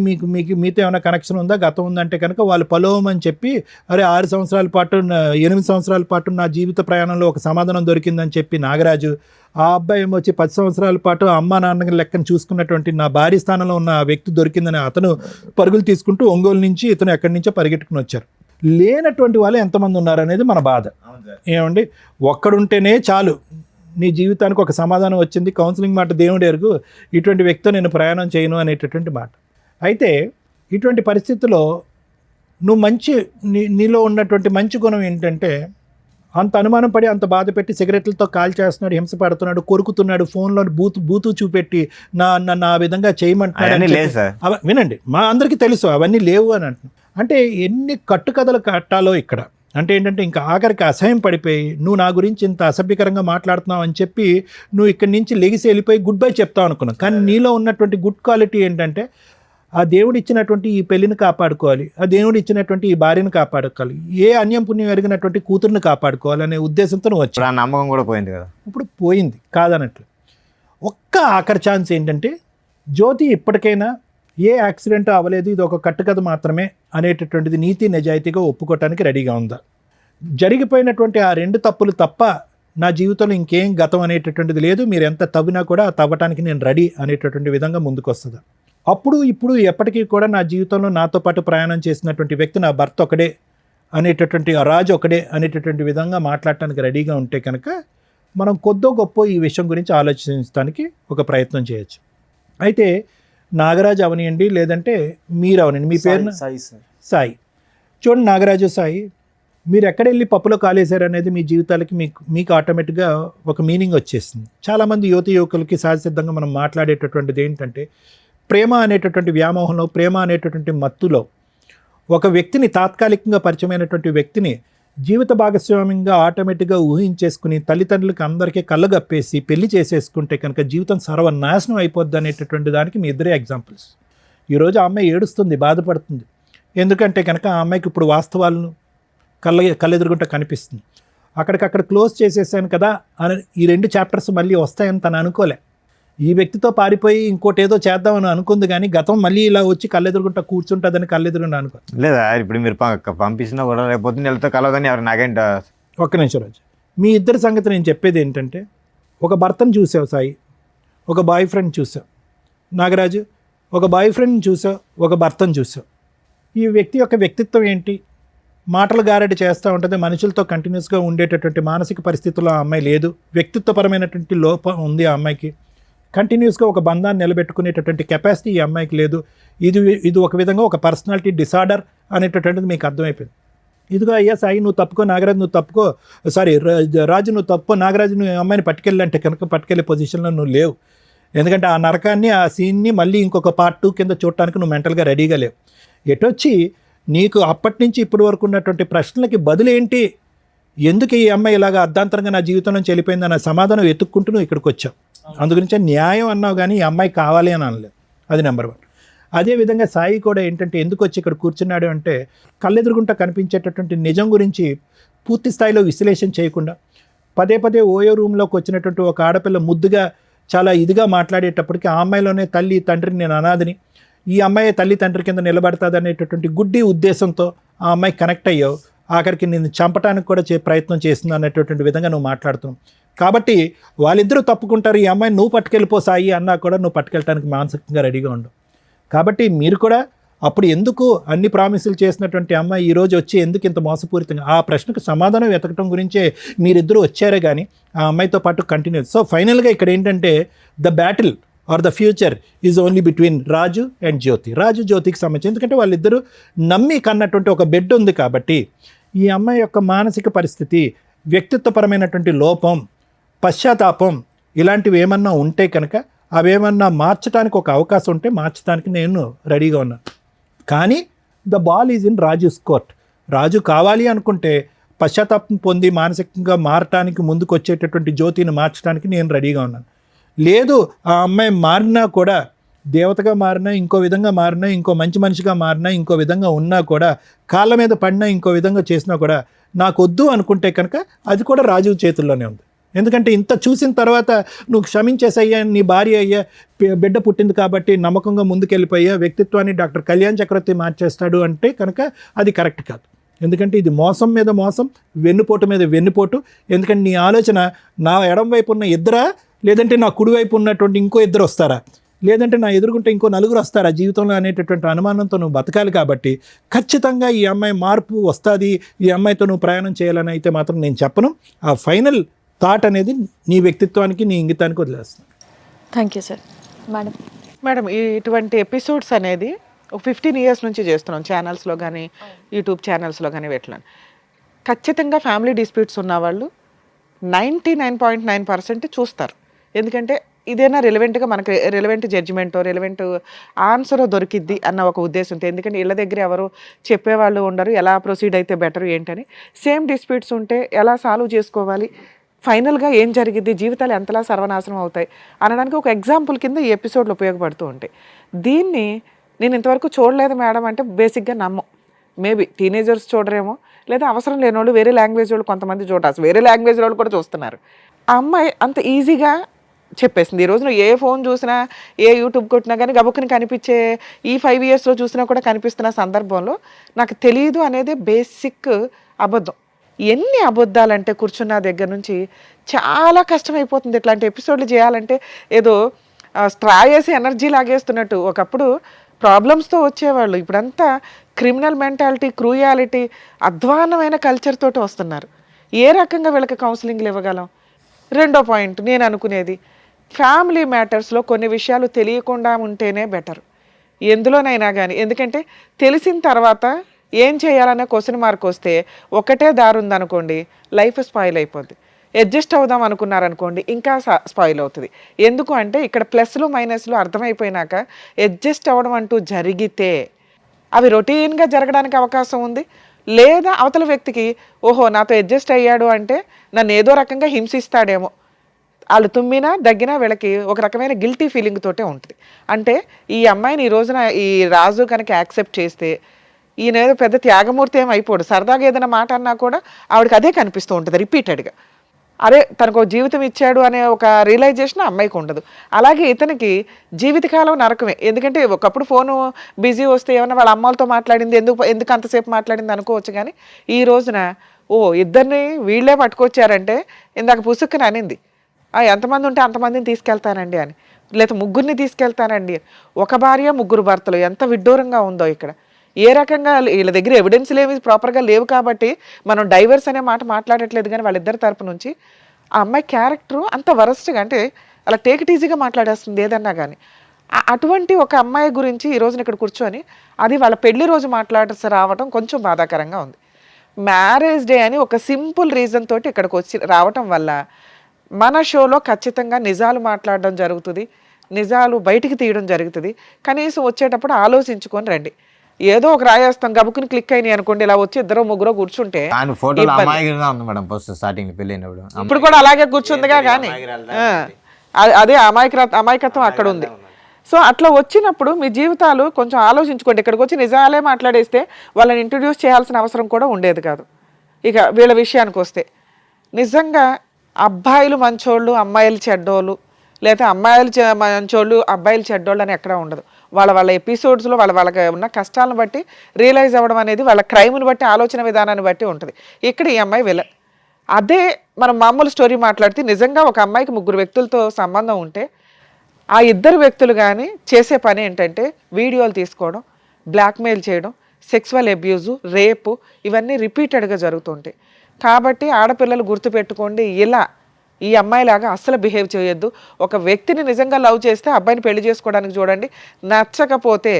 మీతో ఏమైనా కనెక్షన్ ఉందా, గతం ఉందంటే కనుక వాళ్ళు పలోమని చెప్పి, అరే 6 సంవత్సరాల పాటు 8 సంవత్సరాల పాటు నా జీవిత ప్రయాణంలో ఒక సమాధానం దొరికిందని చెప్పి నాగరాజు, ఆ అబ్బాయి ఏమో వచ్చి 10 సంవత్సరాల పాటు అమ్మా నాన్న లెక్కను చూసుకున్నటువంటి నా భార్య స్థానంలో ఉన్న ఆ వ్యక్తి దొరికిందని అతను పరుగులు తీసుకుంటూ ఒంగోలు నుంచి ఇతను ఎక్కడి నుంచో పరిగెట్టుకుని వచ్చారు. లేనటువంటి వాళ్ళు ఎంతమంది ఉన్నారు అనేది మన బాధ. ఏమండి, ఒక్కడుంటేనే చాలు నీ జీవితానికి ఒక సమాధానం వచ్చింది, కౌన్సిలింగ్ మాట దేవుడు ఎరుగు, ఇటువంటి వ్యక్తితో నేను ప్రయాణం చేయను అనేటటువంటి మాట. అయితే ఇటువంటి పరిస్థితుల్లో నువ్వు నీలో ఉన్నటువంటి మంచి గుణం ఏంటంటే, అంత అనుమానం పడి అంత బాధ పెట్టి సిగరెట్లతో కాల్ చేస్తున్నాడు, హింస పడుతున్నాడు, కొరుకుతున్నాడు, ఫోన్లో బూతు చూపెట్టి నా విధంగా చేయమంటున్నాడు. వినండి, మా అందరికీ తెలుసు అవన్నీ లేవు అని అంటున్నాను. అంటే ఎన్ని కట్టుకథలు కట్టాలో ఇక్కడ. అంటే ఏంటంటే ఇంకా ఆఖరికి అసహ్యం పడిపోయి, నువ్వు నా గురించి ఇంత అసభ్యకరంగా మాట్లాడుతున్నావు అని చెప్పి నువ్వు ఇక్కడి నుంచి లెగిసి వెళ్ళిపోయి గుడ్ బై చెప్తావు అనుకున్నావు. కానీ నీలో ఉన్నటువంటి గుడ్ క్వాలిటీ ఏంటంటే, ఆ దేవుడు ఇచ్చినటువంటి ఈ పెళ్లిని కాపాడుకోవాలి, ఆ దేవుడు ఇచ్చినటువంటి ఈ భార్యను కాపాడుకోవాలి, ఏ అన్యం పుణ్యం ఎరిగినటువంటి కూతురుని కాపాడుకోవాలి అనే ఉద్దేశంతో నువ్వు వచ్చి. ఆ నమ్మకం కూడా పోయింది కదా. ఇప్పుడు పోయింది కాదన్నట్లు. ఒక్క ఆఖరి ఛాన్స్ ఏంటంటే, జ్యోతి ఇప్పటికైనా ఏ యాక్సిడెంట్ అవ్వలేదు, ఇది ఒక కట్టుకథ మాత్రమే అనేటటువంటిది నీతి నిజాయితీగా ఒప్పుకోవటానికి రెడీగా ఉందా? జరిగిపోయినటువంటి ఆ 2 తప్పులు తప్ప నా జీవితంలో ఇంకేం గతం అనేటటువంటిది లేదు, మీరు ఎంత తవ్వినా కూడా తవ్వటానికి నేను రెడీ అనేటటువంటి విధంగా ముందుకు వస్తుందా? అప్పుడు ఇప్పుడు ఎప్పటికీ కూడా నా జీవితంలో నాతో పాటు ప్రయాణం చేసినటువంటి వ్యక్తి నా భర్త ఒకడే అనేటటువంటి, ఆ రాజు ఒకడే అనేటటువంటి విధంగా మాట్లాడటానికి రెడీగా ఉంటే కనుక మనం కొద్దో గొప్ప ఈ విషయం గురించి ఆలోచించడానికి ఒక ప్రయత్నం చేయొచ్చు. అయితే నాగరాజు అవనియండి, లేదంటే మీరు అవనండి, మీ పేరు సాయి. చూడండి నాగరాజు, సాయి, మీరు ఎక్కడ వెళ్ళి పప్పులో కాలేశారు అనేది మీ జీవితాలకి మీకు ఆటోమేటిక్గా ఒక మీనింగ్ వచ్చేస్తుంది. చాలామంది యువకులకి సహజసిద్ధంగా మనం మాట్లాడేటటువంటిది ఏంటంటే, ప్రేమ అనేటటువంటి వ్యామోహంలో, ప్రేమ అనేటటువంటి మత్తులో ఒక వ్యక్తిని, తాత్కాలికంగా పరిచయమైనటువంటి వ్యక్తిని జీవిత భాగస్వామ్యంగా ఆటోమేటిక్గా ఊహించేసుకుని తల్లిదండ్రులకి అందరికీ కళ్ళగప్పేసి పెళ్లి చేసేసుకుంటే కనుక జీవితం సర్వనాశనం అయిపోద్ది అనేటటువంటి దానికి మీ ఇద్దరే ఎగ్జాంపుల్స్. ఈరోజు ఆ అమ్మాయి ఏడుస్తుంది, బాధపడుతుంది. ఎందుకంటే కనుక ఆ అమ్మాయికి ఇప్పుడు వాస్తవాలను కళ్ళెదురుగుంట కనిపిస్తుంది. అక్కడికక్కడ క్లోజ్ చేసేసాను కదా అని ఈ 2 చాప్టర్స్ మళ్ళీ వస్తాయని తను అనుకోలే. ఈ వ్యక్తితో పారిపోయి ఇంకోటి ఏదో చేద్దామని అనుకుంది, కానీ గతం మళ్ళీ ఇలా వచ్చి కళ్ళెదురుగుంటా కూర్చుంటుందని కళ్ళెదురుగుంటా అనుకో. లేదా ఇప్పుడు మీరు పంపించినా కూడా రేపు నెలతో కలవదని ఎవరు నాకేంట. ఒక్క నిమిషం రాజు, మీ ఇద్దరి సంగతి నేను చెప్పేది ఏంటంటే, ఒక భర్తను చూసావు సాయి, ఒక బాయ్ ఫ్రెండ్ చూసావు నాగరాజు, ఒక బాయ్ ఫ్రెండ్ని చూసావు, ఒక భర్తను చూసావు. ఈ వ్యక్తి యొక్క వ్యక్తిత్వం ఏంటి? మాటలు గారడి చేస్తూ ఉంటుంది, మనుషులతో కంటిన్యూస్గా ఉండేటటువంటి మానసిక పరిస్థితుల్లో ఆ అమ్మాయి లేదు, వ్యక్తిత్వపరమైనటువంటి లోపం ఉంది ఆ అమ్మాయికి, కంటిన్యూస్గా ఒక బంధాన్ని నిలబెట్టుకునేటటువంటి కెపాసిటీ ఈ అమ్మాయికి లేదు. ఇది ఒక విధంగా ఒక పర్సనాలిటీ డిసార్డర్ అనేటటువంటిది మీకు అర్థమైపోయింది. ఇదిగో అయ్యా సాయి, నువ్వు తప్పుకో, నాగరాజు నువ్వు తప్పుకో, సారీ రాజు నువ్వు తప్పుకో, నాగరాజు నువ్వు అమ్మాయిని పట్టుకెళ్ళంటే కనుక పట్టుకెళ్ళే పొజిషన్లో నువ్వు లేవు. ఎందుకంటే ఆ నరకాన్ని, ఆ సీన్ని మళ్ళీ ఇంకొక పార్ట్ 2 కింద చూడటానికి నువ్వు మెంటల్గా రెడీగా లేవు. ఎటొచ్చి నీకు అప్పటి నుంచి ఇప్పటి వరకు ఉన్నటువంటి ప్రశ్నలకి బదులేంటి, ఎందుకు ఈ అమ్మాయి ఇలాగ అర్ధాంతరంగా నా జీవితం నుంచి వెళ్ళిపోయింది అన్న సమాధానం వెతుక్కుంటూ నువ్వు ఇక్కడికి వచ్చావు. అందుగురించే న్యాయం అన్నావు, కానీ ఈ అమ్మాయి కావాలి అని అనలేదు. అది నెంబర్ 1. అదేవిధంగా సాయి కూడా ఏంటంటే ఎందుకు వచ్చి ఇక్కడ కూర్చున్నాడు అంటే, కళ్ళెదురుగుంటా కనిపించేటటువంటి నిజం గురించి పూర్తి స్థాయిలో విశ్లేషణ చేయకుండా పదే ఓయో రూమ్లోకి వచ్చినటువంటి ఒక ఆడపిల్ల ముద్దుగా చాలా ఇదిగా మాట్లాడేటప్పటికీ ఆ అమ్మాయిలోనే తల్లి తండ్రిని, నేను అనాథని, ఈ అమ్మాయి తల్లి తండ్రి కింద నిలబడుతుంది అనేటటువంటి గుడ్డి ఉద్దేశంతో ఆ అమ్మాయి కనెక్ట్ అయ్యావు, ఆఖరికి నిన్ను చంపడానికి కూడా ప్రయత్నం చేస్తుంది అనేటటువంటి విధంగా నువ్వు మాట్లాడుతున్నావు. కాబట్టి వాళ్ళిద్దరూ తప్పుకుంటారు, ఈ అమ్మాయిని నువ్వు పట్టుకెళ్ళిపో సాయి అన్నా కూడా నువ్వు పట్టుకెళ్ళడానికి మానసికంగా రెడీగా ఉండు. కాబట్టి మీరు కూడా అప్పుడు ఎందుకు అన్ని ప్రామిసులు చేసినటువంటి అమ్మాయి ఈరోజు వచ్చి ఎందుకు ఇంత మోసపూరితంగా, ఆ ప్రశ్నకు సమాధానం వెతకడం గురించే మీరిద్దరూ వచ్చారే కానీ ఆ అమ్మాయితో పాటు కంటిన్యూ. సో ఫైనల్గా ఇక్కడ ఏంటంటే the battle for the future is only between Raju and Jyothi. Raju జ్యోతికి సంబంధించి, ఎందుకంటే వాళ్ళిద్దరూ నమ్మి కన్నటువంటి ఒక బెడ్ ఉంది కాబట్టి ఈ అమ్మాయి యొక్క మానసిక పరిస్థితి, వ్యక్తిత్వపరమైనటువంటి లోపం, పశ్చాత్తాపం ఇలాంటివి ఏమన్నా ఉంటే కనుక అవేమన్నా మార్చడానికి ఒక అవకాశం ఉంటే మార్చడానికి నేను రెడీగా ఉన్నాను. కానీ the ball is in Raju's court. Raju కావాలి అనుకుంటే పశ్చాత్తాపం పొంది మానసికంగా మారటానికి ముందుకు వచ్చేటటువంటి జ్యోతిని మార్చడానికి నేను రెడీగా ఉన్నాను. లేదు ఆ అమ్మాయి మారినా కూడా, దేవతగా మారినా, ఇంకో విధంగా మారినా, ఇంకో మంచి మనిషిగా మారినా, ఇంకో విధంగా ఉన్నా కూడా, కాళ్ళ మీద పడినా, ఇంకో విధంగా చేసినా కూడా నాకు వద్దు అనుకుంటే కనుక అది కూడా రాజు చేతుల్లోనే ఉంది. ఎందుకంటే ఇంత చూసిన తర్వాత నువ్వు క్షమించేసయ్యా, నీ భార్య అయ్యా, బిడ్డ పుట్టింది కాబట్టి నమ్మకంగా ముందుకెళ్ళిపోయా, వ్యక్తిత్వాన్ని డాక్టర్ కళ్యాణ్ చక్రవర్తి మార్చేస్తాడు అంటే కనుక అది కరెక్ట్ కాదు. ఎందుకంటే ఇది మోసం మీద మోసం, వెన్నుపోటు మీద వెన్నుపోటు. ఎందుకంటే నీ ఆలోచన నా ఎడం వైపు ఉన్న ఇద్దరా, లేదంటే నా కుడివైపు ఉన్నటువంటి ఇంకో ఇద్దరు వస్తారా, లేదంటే నా ఎదురుకుంటే ఇంకో నలుగురు వస్తారా జీవితంలో అనేటటువంటి అనుమానంతో నువ్వు బతకాలి. కాబట్టి ఖచ్చితంగా ఈ అమ్మాయి మార్పు వస్తుంది, ఈ అమ్మాయితో నువ్వు ప్రయాణం చేయాలని అయితే మాత్రం నేను చెప్పను. ఆ ఫైనల్ థాట్ అనేది నీ వ్యక్తిత్వానికి, నీ ఇంగితానికి వదిలేస్తాను. Thank you sir. Madam madam ఇటువంటి ఎపిసోడ్స్ అనేది ఒక 15 years నుంచి చేస్తున్నాం, ఛానల్స్లో కానీ యూట్యూబ్ ఛానల్స్లో కానీ పెట్టలేను. ఖచ్చితంగా ఫ్యామిలీ డిస్ప్యూట్స్ ఉన్నవాళ్ళు 99.9% చూస్తారు. ఎందుకంటే ఇదేనా రిలవెంట్గా మనకు రిలవెంట్ జడ్జిమెంటో రిలవెంట్ ఆన్సరో దొరికిద్ది అన్న ఒక ఉద్దేశంతో. ఎందుకంటే ఇళ్ళ దగ్గర ఎవరు చెప్పేవాళ్ళు ఉండరు, ఎలా ప్రొసీడ్ అయితే బెటర్ ఏంటని. సేమ్ డిస్ప్యూట్స్ ఉంటే ఎలా సాల్వ్ చేసుకోవాలి, ఫైనల్గా ఏం జరిగిద్ది, జీవితాలు ఎంతలా సర్వనాశనం అవుతాయి అనడానికి ఒక ఎగ్జాంపుల్ కింద ఈ ఎపిసోడ్లు ఉపయోగపడుతూ ఉంటాయి. దీన్ని నేను ఇంతవరకు చూడలేదు మేడం అంటే బేసిక్గా నమ్మం. మేబీ టీనేజర్స్ చూడరేమో, లేదా అవసరం లేని వాళ్ళు వేరే లాంగ్వేజ్ వాళ్ళు కొంతమంది చూడాల్సి, వేరే లాంగ్వేజ్ వాళ్ళు కూడా చూస్తున్నారు. ఆ అమ్మాయి అంత ఈజీగా చెప్పేసింది. ఈ రోజున ఏ ఫోన్ చూసినా, ఏ యూట్యూబ్ కొట్టినా కానీ గబుక్కుని కనిపించే, ఈ 5 yearsలో చూసినా కూడా కనిపిస్తున్న సందర్భంలో నాకు తెలియదు అనేది బేసిక్ అబద్ధం. ఎన్ని అబద్ధాలంటే కూర్చున్న దగ్గర నుంచి చాలా కష్టమైపోతుంది. ఇట్లాంటి ఎపిసోడ్లు చేయాలంటే ఏదో స్ట్రా వేసి ఎనర్జీ లాగేస్తున్నట్టు. ఒకప్పుడు ప్రాబ్లమ్స్తో వచ్చేవాళ్ళు, ఇప్పుడంతా క్రిమినల్ మెంటాలిటీ, క్రూయాలిటీ, అధ్వాన్నమైన కల్చర్ తోటి వస్తున్నారు. ఏ రకంగా వీళ్ళకి కౌన్సిలింగ్లు ఇవ్వగలం? రెండో పాయింట్ నేను అనుకునేది, ఫ్యామిలీ మ్యాటర్స్లో కొన్ని విషయాలు తెలియకుండా ఉంటేనే బెటర్ ఎందులోనైనా కానీ. ఎందుకంటే తెలిసిన తర్వాత ఏం చేయాలనే క్వశ్చన్ మార్క్ వస్తే ఒకటే దారి ఉందనుకోండి, లైఫ్ స్పాయిల్ అయిపోద్ది. అడ్జస్ట్ అవుదాం అనుకున్నారనుకోండి, ఇంకా స్పాయిల్ అవుతుంది. ఎందుకు అంటే ఇక్కడ ప్లస్లు మైనస్లు అర్థమైపోయినాక అడ్జస్ట్ అవ్వడం అంటూ జరిగితే అవి రొటీన్గా జరగడానికి అవకాశం ఉంది. లేదా అవతల వ్యక్తికి ఓహో నాతో అడ్జస్ట్ అయ్యాడు అంటే నన్ను ఏదో రకంగా హింసిస్తాడేమో, వాళ్ళు తుమ్మినా దగ్గినా వీళ్ళకి ఒక రకమైన గిల్టీ ఫీలింగ్ తోటే ఉంటుంది. అంటే ఈ అమ్మాయిని ఈ రోజున ఈ రాజు కనుక యాక్సెప్ట్ చేస్తే ఈయన ఏదో పెద్ద త్యాగమూర్తి ఏం అయిపోడు. సరదాగా ఏదైనా మాట అన్నా కూడా ఆవిడకి అదే కనిపిస్తూ ఉంటుంది రిపీటెడ్గా. అరే తనకు జీవితం ఇచ్చాడు అనే ఒక రియలైజేషన్ అమ్మాయికి ఉండదు. అలాగే ఇతనికి జీవితకాలం నరకమే. ఎందుకంటే ఒకప్పుడు ఫోను బిజీ వస్తే ఏమన్నా వాళ్ళ అమ్మలతో మాట్లాడింది, ఎందుకు అంతసేపు మాట్లాడింది అనుకోవచ్చు. కానీ ఈ రోజున ఇద్దరిని వీళ్ళే పట్టుకొచ్చారంటే, ఇందాక పుసుక్కుని అనింది ఎంతమంది ఉంటే అంతమందిని తీసుకెళ్తానండి అని, లేదా ముగ్గురిని తీసుకెళ్తానండి. ఒక భార్య ముగ్గురు భర్తలు, ఎంత విడ్డూరంగా ఉందో ఇక్కడ. ఏ రకంగా వీళ్ళ దగ్గర ఎవిడెన్స్లు ఏమి ప్రాపర్గా లేవు కాబట్టి మనం డైవర్స్ అనే మాట మాట్లాడట్లేదు. కానీ వాళ్ళిద్దరి తరపు నుంచి ఆ అమ్మాయి క్యారెక్టరు అంత వరస్ట్గా, అంటే అలా టేక్ ఇట్ ఈజీగా మాట్లాడేస్తుంది ఏదన్నా కానీ. అటువంటి ఒక అమ్మాయి గురించి ఈ రోజున ఇక్కడ కూర్చొని అది వాళ్ళ పెళ్లి రోజు మాట్లాడాల్సి రావటం కొంచెం బాధాకరంగా ఉంది. మ్యారేజ్ డే అని ఒక సింపుల్ రీజన్ తోటి ఇక్కడికి వచ్చి రావటం వల్ల మన షోలో ఖచ్చితంగా నిజాలు మాట్లాడడం జరుగుతుంది, నిజాలు బయటికి తీయడం జరుగుతుంది. కనీసం వచ్చేటప్పుడు ఆలోచించుకొని రండి. ఏదో ఒక రాయేస్తాం, గబుకుని క్లిక్ అయినాయి అనుకోండి, ఇలా వచ్చి ఇద్దరు ముగ్గురు కూర్చుంటే ఇప్పుడు కూడా అలాగే కూర్చుందిగా. కానీ అదే అమాయకత్వం అక్కడ ఉంది. సో అట్లా వచ్చినప్పుడు మీ జీవితాలు కొంచెం ఆలోచించుకోండి. ఇక్కడికి వచ్చి నిజాలే మాట్లాడేస్తే వాళ్ళని ఇంట్రడ్యూస్ చేయాల్సిన అవసరం కూడా ఉండేది కాదు. ఇక వీళ్ళ విషయానికి వస్తే నిజంగా అబ్బాయిలు మంచోళ్ళు, అమ్మాయిలు చెడ్డోళ్ళు, లేదా అమ్మాయిలు మంచోళ్ళు, అబ్బాయిలు చెడ్డోళ్ళు అని ఎక్కడా ఉండదు. వాళ్ళ ఎపిసోడ్స్లో వాళ్ళకి ఉన్న కష్టాలను బట్టి రియలైజ్ అవ్వడం అనేది వాళ్ళ క్రైమ్ని బట్టి ఆలోచన విధానాన్ని బట్టి ఉంటుంది. ఇక్కడ ఈ అమ్మాయి విలన్. అదే మనం మామూలు స్టోరీ మాట్లాడితే నిజంగా ఒక అమ్మాయికి 3 వ్యక్తులతో సంబంధం ఉంటే ఆ 2 వ్యక్తులు కానీ చేసే పని ఏంటంటే వీడియోలు తీసుకోవడం, బ్లాక్మెయిల్ చేయడం, సెక్సువల్ అబ్యూజు, రేపు ఇవన్నీ రిపీటెడ్గా జరుగుతుంటాయి. కాబట్టి ఆడపిల్లలు గుర్తుపెట్టుకోండి, ఇలా ఈ అమ్మాయిలాగా అస్సలు బిహేవ్ చేయొద్దు. ఒక వ్యక్తిని నిజంగా లవ్ చేస్తే అబ్బాయిని పెళ్లి చేసుకోవడానికి చూడండి, నచ్చకపోతే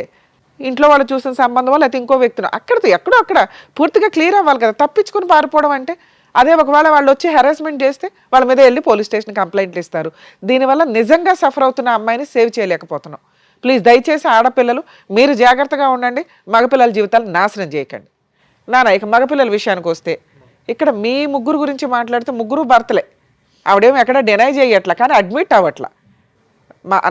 ఇంట్లో వాళ్ళు చూసిన సంబంధం లేకపోతే ఇంకో వ్యక్తిని అక్కడితో ఎక్కడో అక్కడ పూర్తిగా క్లియర్ అవ్వాలి కదా. తప్పించుకుని పారిపోవడం అంటే అదే ఒకవేళ వాళ్ళు వచ్చి హెరాస్మెంట్ చేస్తే వాళ్ళ మీద వెళ్ళి పోలీస్ స్టేషన్ కంప్లైంట్లు ఇస్తారు. దీనివల్ల నిజంగా సఫర్ అవుతున్న అమ్మాయిని సేవ్ చేయలేకపోతున్నాం. ప్లీజ్ దయచేసి ఆడపిల్లలు మీరు జాగ్రత్తగా ఉండండి, మగపిల్లల జీవితాలు నాశనం చేయకండి. ఇక మగపిల్లల విషయానికి వస్తే ఇక్కడ మీ 3 గురించి మాట్లాడితే 3 భర్తలే. ఆవిడేమో ఎక్కడ డినై చేయట్లా, కానీ అడ్మిట్ అవ్వట్లా.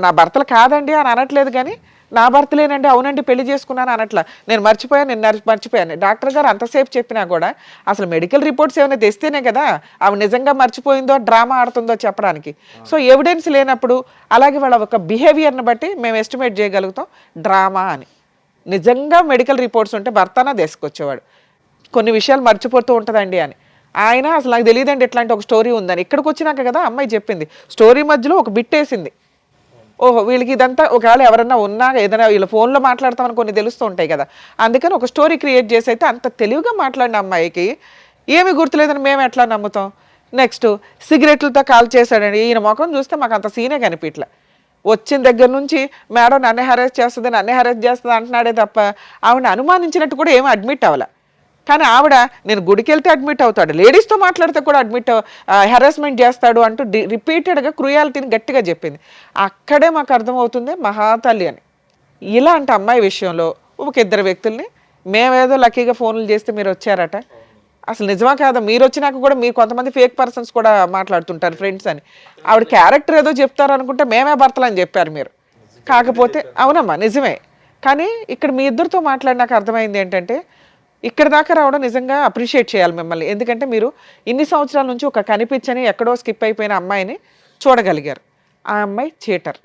నా భర్తలు కాదండి అని అనట్లేదు, కానీ నా భర్తలేనండి, అవునండి పెళ్లి చేసుకున్నాను అనట్లా. నేను మర్చిపోయాను. డాక్టర్ గారు అంతసేపు చెప్పినా కూడా అసలు మెడికల్ రిపోర్ట్స్ ఏమైనా తెస్తేనే కదా ఆవిడ నిజంగా మర్చిపోయిందో డ్రామా ఆడుతుందో చెప్పడానికి. సో ఎవిడెన్స్ లేనప్పుడు అలాగే వాళ్ళ ఒక బిహేవియర్ని బట్టి మేము ఎస్టిమేట్ చేయగలుగుతాం డ్రామా అని. నిజంగా మెడికల్ రిపోర్ట్స్ ఉంటే భర్తనా తీసుకొచ్చేవాడు. కొన్ని విషయాలు మర్చిపోతూ ఉంటుందండి అని. ఆయన అసలు నాకు తెలియదండి ఇట్లాంటి ఒక స్టోరీ ఉందని. ఇక్కడికి వచ్చినాక కదా అమ్మాయి చెప్పింది. స్టోరీ మధ్యలో ఒక బిట్ వేసింది. ఓహో వీళ్ళకి ఇదంతా ఒకవేళ ఎవరన్నా ఉన్నా ఏదైనా వీళ్ళ ఫోన్లో మాట్లాడతామని కొన్ని తెలుస్తూ ఉంటాయి కదా, అందుకని ఒక స్టోరీ క్రియేట్ చేసి అయితే అంత తెలివిగా మాట్లాడిన అమ్మాయికి ఏమీ గుర్తులేదని మేము ఎట్లా నమ్ముతాం. నెక్స్ట్ సిగరెట్లతో కాల్ చేశాడండి. ఈయన ముఖం చూస్తే మాకు అంత సీనే కనిపించలే. వచ్చిన దగ్గర నుంచి మేడం నన్నే హెరాస్ చేస్తుంది అంటున్నాడే తప్ప ఆవిడ అనుమానించినట్టు కూడా ఏమీ అడ్మిట్ అవ్వలే. కానీ ఆవిడ నేను గుడికి వెళ్తే అడ్మిట్ అవుతాడు, లేడీస్తో మాట్లాడితే కూడా హెరాస్మెంట్ చేస్తాడు అంటూ రిపీటెడ్గా క్రూయాలిటీని గట్టిగా చెప్పింది. అక్కడే మాకు అర్థమవుతుంది మహాతల్లి అని. ఇలాంటి అమ్మాయి విషయంలో ఒక 2 వ్యక్తుల్ని మేమేదో లక్కీగా ఫోన్లు చేస్తే మీరు వచ్చారట, అసలు నిజమా కాదా? మీరు వచ్చినాక కూడా మీరు కొంతమంది ఫేక్ పర్సన్స్ కూడా మాట్లాడుతుంటారు ఫ్రెండ్స్ అని. ఆవిడ క్యారెక్టర్ ఏదో చెప్తారు అనుకుంటే మేమే భర్తలు అని చెప్పారు మీరు. కాకపోతే అవునమ్మా నిజమే, కానీ ఇక్కడ మీ ఇద్దరితో మాట్లాడినాక అర్థమైంది ఏంటంటే ఇక్కడ దాకా రావడం నిజంగా అప్రిషియేట్ చేయాలి మిమ్మల్ని. ఎందుకంటే మీరు ఇన్ని సంవత్సరాల నుంచి ఒక కనిపించని ఎక్కడో స్కిప్ అయిపోయిన అమ్మాయిని చూడగలిగారు. ఆ అమ్మాయి చీటర్.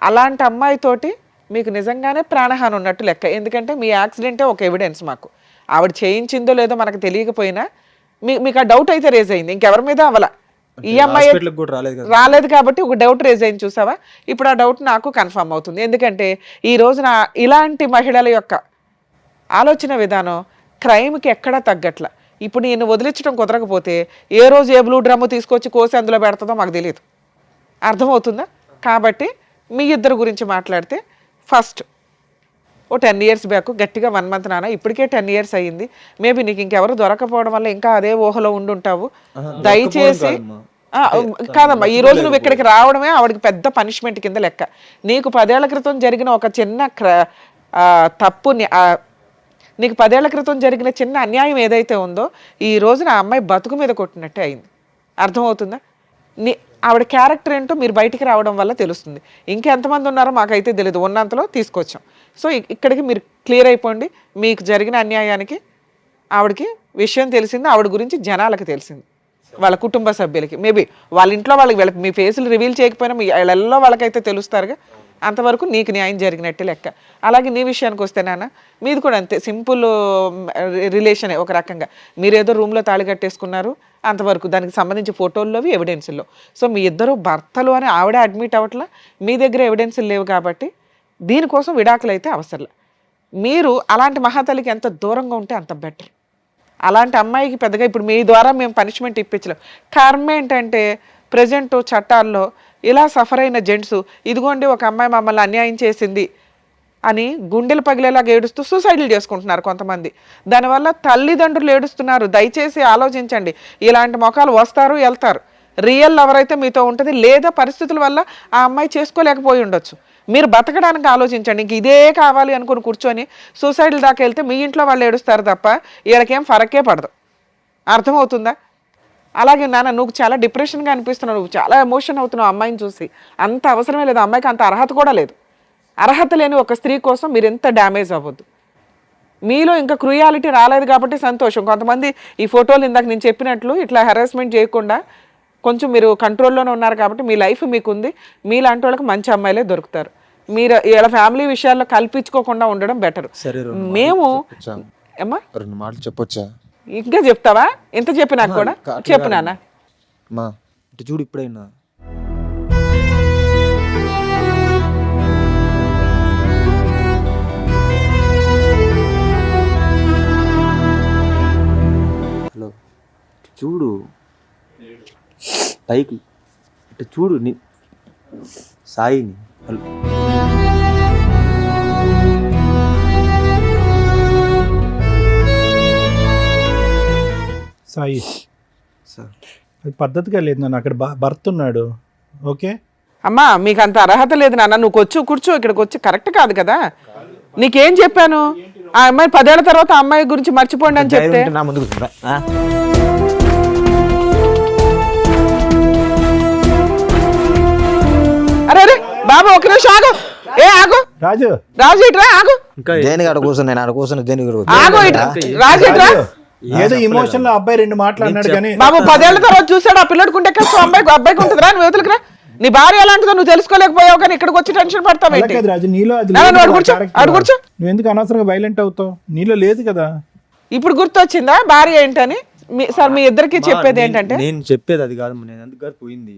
అలాంటి అమ్మాయితోటి మీకు నిజంగానే ప్రాణహాని ఉన్నట్టు లెక్క. ఎందుకంటే మీ యాక్సిడెంటే ఒక ఎవిడెన్స్ మాకు. ఆవిడ చేయించిందో లేదో మనకు తెలియకపోయినా మీకు ఆ డౌట్ అయితే రేజ్ అయింది, ఇంకెవరి మీద అవ్వాల. ఈ అమ్మాయి రాలేదు కాబట్టి ఒక డౌట్ రేజ్ అయింది చూసావా. ఇప్పుడు ఆ డౌట్ నాకు కన్ఫర్మ్ అవుతుంది. ఎందుకంటే ఈ రోజున ఇలాంటి మహిళల యొక్క ఆలోచన విధానం క్రైమ్కి ఎక్కడా తగ్గట్ల. ఇప్పుడు నేను వదిలించడం కుదరకపోతే ఏ రోజు ఏ బ్లూ డ్రమ్ము తీసుకొచ్చి కోసి అందులో పెడుతుందో మాకు తెలియదు. అర్థమవుతుందా? కాబట్టి మీ ఇద్దరు గురించి మాట్లాడితే ఫస్ట్ 10 years బ్యాక్ గట్టిగా 1 month నాన్న, ఇప్పటికే 10 years అయ్యింది. మేబీ నీకు ఇంకెవరు దొరకపోవడం వల్ల ఇంకా అదే ఊహలో ఉండుంటావు. దయచేసి కాదమ్మా, ఈ రోజు నువ్వు ఇక్కడికి రావడమే ఆవిడకి పెద్ద పనిష్మెంట్ కింద లెక్క. నీకు 10 ఏళ్ల క్రితం జరిగిన ఒక చిన్న తప్పుని, నీకు 10 ఏళ్ల క్రితం జరిగిన చిన్న అన్యాయం ఏదైతే ఉందో ఈ రోజున ఆ అమ్మాయి బతుకు మీద కొట్టినట్టే అయింది. అర్థమవుతుందా? ఆవిడ క్యారెక్టర్ ఏంటో మీరు బయటికి రావడం వల్ల తెలుస్తుంది. ఇంకెంతమంది ఉన్నారో మాకైతే తెలియదు, ఉన్నంతలో తీసుకొచ్చాం. సో ఇక్కడికి మీరు క్లియర్ అయిపోండి. మీకు జరిగిన అన్యాయానికి ఆవిడకి విషయం తెలిసింది, ఆవిడ గురించి జనాలకు తెలిసింది, వాళ్ళ కుటుంబ సభ్యులకి. మేబీ వాళ్ళ ఇంట్లో వాళ్ళకి మీ ఫేసులు రివీల్ చేయకపోయినా మీ వాళ్ళల్లో వాళ్ళకైతే తెలుస్తారుగా. అంతవరకు నీకు న్యాయం జరిగినట్టే లెక్క. అలాగే నీ విషయానికి వస్తే నాన్న, మీది కూడా అంతే, సింపుల్ రిలేషనే ఒక రకంగా. మీరేదో రూమ్లో తాళి కట్టేసుకున్నారు అంతవరకు, దానికి సంబంధించి ఫోటోల్లోవి ఎవిడెన్సుల్లో. సో మీ ఇద్దరు భర్తలు అని ఆవిడ అడ్మిట్ అవ్వట్లా, మీ దగ్గర ఎవిడెన్సులు లేవు. కాబట్టి దీనికోసం విడాకులు అయితే అవసరం. మీరు అలాంటి మహాతల్లికి ఎంత దూరంగా ఉంటే అంత బెటర్. అలాంటి అమ్మాయికి పెద్దగా ఇప్పుడు మీ ద్వారా మేము పనిష్మెంట్ ఇప్పించలేం. కారణం ఏంటంటే ప్రజెంట్ చట్టాల్లో ఇలా సఫర్ అయిన జెంట్స్, ఇదిగోండి ఒక అమ్మాయి మమ్మల్ని అన్యాయం చేసింది అని గుండెలు పగిలేలాగా ఏడుస్తూ సూసైడ్లు చేసుకుంటున్నారు కొంతమంది. దానివల్ల తల్లిదండ్రులు ఏడుస్తున్నారు. దయచేసి ఆలోచించండి. ఇలాంటి మొఖాలు వస్తారు వెళ్తారు. రియల్ ఎవరైతే మీతో ఉంటుంది, లేదా పరిస్థితుల వల్ల ఆ అమ్మాయి చేసుకోలేకపోయి ఉండొచ్చు. మీరు బతకడానికి ఆలోచించండి. ఇంక ఇదే కావాలి అనుకుని కూర్చొని సూసైడ్ల దాకా వెళ్తే మీ ఇంట్లో వాళ్ళు ఏడుస్తారు తప్ప వీళ్ళకేం ఫరకే పడదు. అర్థమవుతుందా? అలాగే నాన్న, నువ్వు చాలా డిప్రెషన్గా అనిపిస్తున్నావు, నువ్వు చాలా ఎమోషన్ అవుతున్నావు అమ్మాయిని చూసి. అంత అవసరమే లేదు, అమ్మాయికి అంత అర్హత కూడా లేదు. అర్హత లేని ఒక స్త్రీ కోసం మీరు ఎంత డ్యామేజ్ అవ్వద్దు. మీలో ఇంకా క్రూయాలిటీ రాలేదు కాబట్టి సంతోషం. కొంతమంది ఈ ఫోటోలు ఇందాక నేను చెప్పినట్లు ఇట్లా హెరాస్మెంట్ చేయకుండా కొంచెం మీరు కంట్రోల్లోనే ఉన్నారు కాబట్టి మీ లైఫ్ మీకుంది. మీలాంటి వాళ్ళకి మంచి అమ్మాయిలే దొరుకుతారు. మీరు ఇలా ఫ్యామిలీ విషయాల్లో కల్పించుకోకుండా ఉండడం బెటర్. సరే మేము ఏమ్మా 2 మాటలు చెప్పొచ్చా? ఇంకా చెప్తావా? ఎంత చెప్పి నాకు కూడా చెప్పు నాన్న. మా ఇటు చూడు ఇప్పుడైనా. హలో చూడు పైకి ఇటు చూడు సాయిని. హలో సాయి సార్ అది పద్ధతిగా లేదు నాన్న, అక్కడ భర్త ఉన్నాడు. ఓకే అమ్మా మీకు అంత అర్హత లేదు నాన్న, నువ్వు కూర్చో ఇక్కడికి వచ్చి కరెక్ట్ కాదు కదా. నీకేం చెప్పాను? ఆ అమ్మాయి 10 ఏళ్ల తర్వాత ఆ అమ్మాయి గురించి మర్చిపోండి అని చెప్తే నా ముందుకు అరే అరే బాబు ఒక నిమిషం ఆగు. ఆగు రాజు ఇట్రా ఆగు. దేనికి అక్కడ కూర్చొని నేను అక్కడ కూర్చొని దేనికి ఆగు ఇట్రా రాజు ఇట్రా. ఏదో ఇమోషన్ లో అబ్బాయి 2 మాటలు అన్నాడు కానీ బాబు 10 ఏళ్ల తర్వాత చూసాడు ఆ పిల్లడికి ఉంటే కష్టం, అబ్బాయికి ఉంటుందిరా. నువ్వు వదులుకురా. నీ భార్య ఎలాంటిదో నువ్వు తెలుసుకోలేకపోయావు కానీ ఇక్కడికి వచ్చి టెన్షన్ పడతావు. రాజు నీలో అది కూర్చో. నువ్వు ఎందుకు అనవసరంగా వైలెంట్ అవుతావు? నీలో లేదు కదా. ఇప్పుడు గుర్తొచ్చిందా భార్య ఏంటని? సార్ మీ ఇద్దరికి చెప్పేది ఏంటంటే, నేను చెప్పేది అది కాదు. నేను ఎందుకు పోయింది,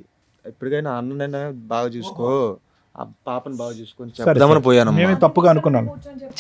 ఎప్పటికైనా అన్ననైనా బాగా చూసుకో, ఆ పాపను బాగా చూసుకొని చెప్దామని పోయాను. మేమే తప్పుగా అనుకున్నాను.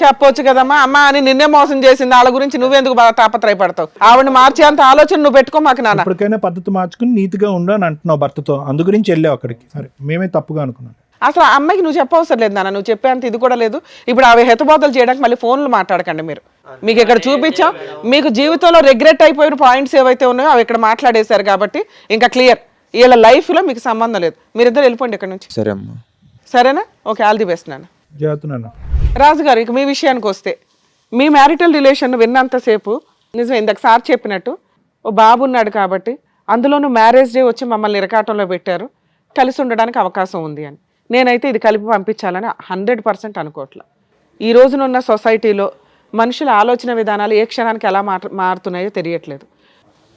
చెప్పొచ్చు కదమ్మా. అమ్మ అని నిన్నే మోసం చేసింది, వాళ్ళ గురించి నువ్వెందుకు బాగా తాపత్రయపడతావు? ఆవిడని మార్చే అంత ఆలోచన నువ్వు పెట్టుకో మాకు నాన్న. ఇప్పటికైనా పద్ధతి మార్చుకుని నీతిగా ఉండు అని అంటున్నావు భర్తతో, అందు గురించి వెళ్ళావు అక్కడికి. సరే మేమే తప్పుగా అనుకున్నాను. అసలు ఆ అమ్మాయికి నువ్వు చెప్పవసరం లేదు నాన్న, నువ్వు చెప్పేంత ఇది కూడా లేదు. ఇప్పుడు అవి హెతబోతలు చేయడానికి మళ్ళీ ఫోన్లు మాట్లాడకండి మీరు. మీకు ఇక్కడ చూపించాం, మీకు జీవితంలో రిగ్రెట్ అయిపోయిన పాయింట్స్ ఏవైతే ఉన్నాయో అవి ఇక్కడ మాట్లాడేశారు కాబట్టి ఇంకా క్లియర్. వీళ్ళ లైఫ్ లో మీకు సంబంధం లేదు. మీరిద్దరు వెళ్ళిపోండి ఇక్కడ నుంచి. సరే అమ్మా. సరేనా? ఓకే, ఆల్ ది బెస్ట్ నాన్న. చేస్తున్నాను రాజుగారు, ఇక మీ విషయానికి వస్తే, మీ మ్యారిటల్ రిలేషన్ విన్నంతసేపు నిజమే ఇందాక సార్ చెప్పినట్టు ఓ బాబు ఉన్నాడు కాబట్టి, అందులోనూ మ్యారేజ్ డే వచ్చి మమ్మల్ని ఇరకాటంలో పెట్టారు, కలిసి ఉండడానికి అవకాశం ఉంది అని. నేనైతే ఇది కలిపి పంపించాలని 100% అనుకోవట్లే. ఈ రోజునున్న సొసైటీలో మనుషుల ఆలోచన విధానాలు ఏ క్షణానికి ఎలా మారుతున్నాయో తెలియట్లేదు.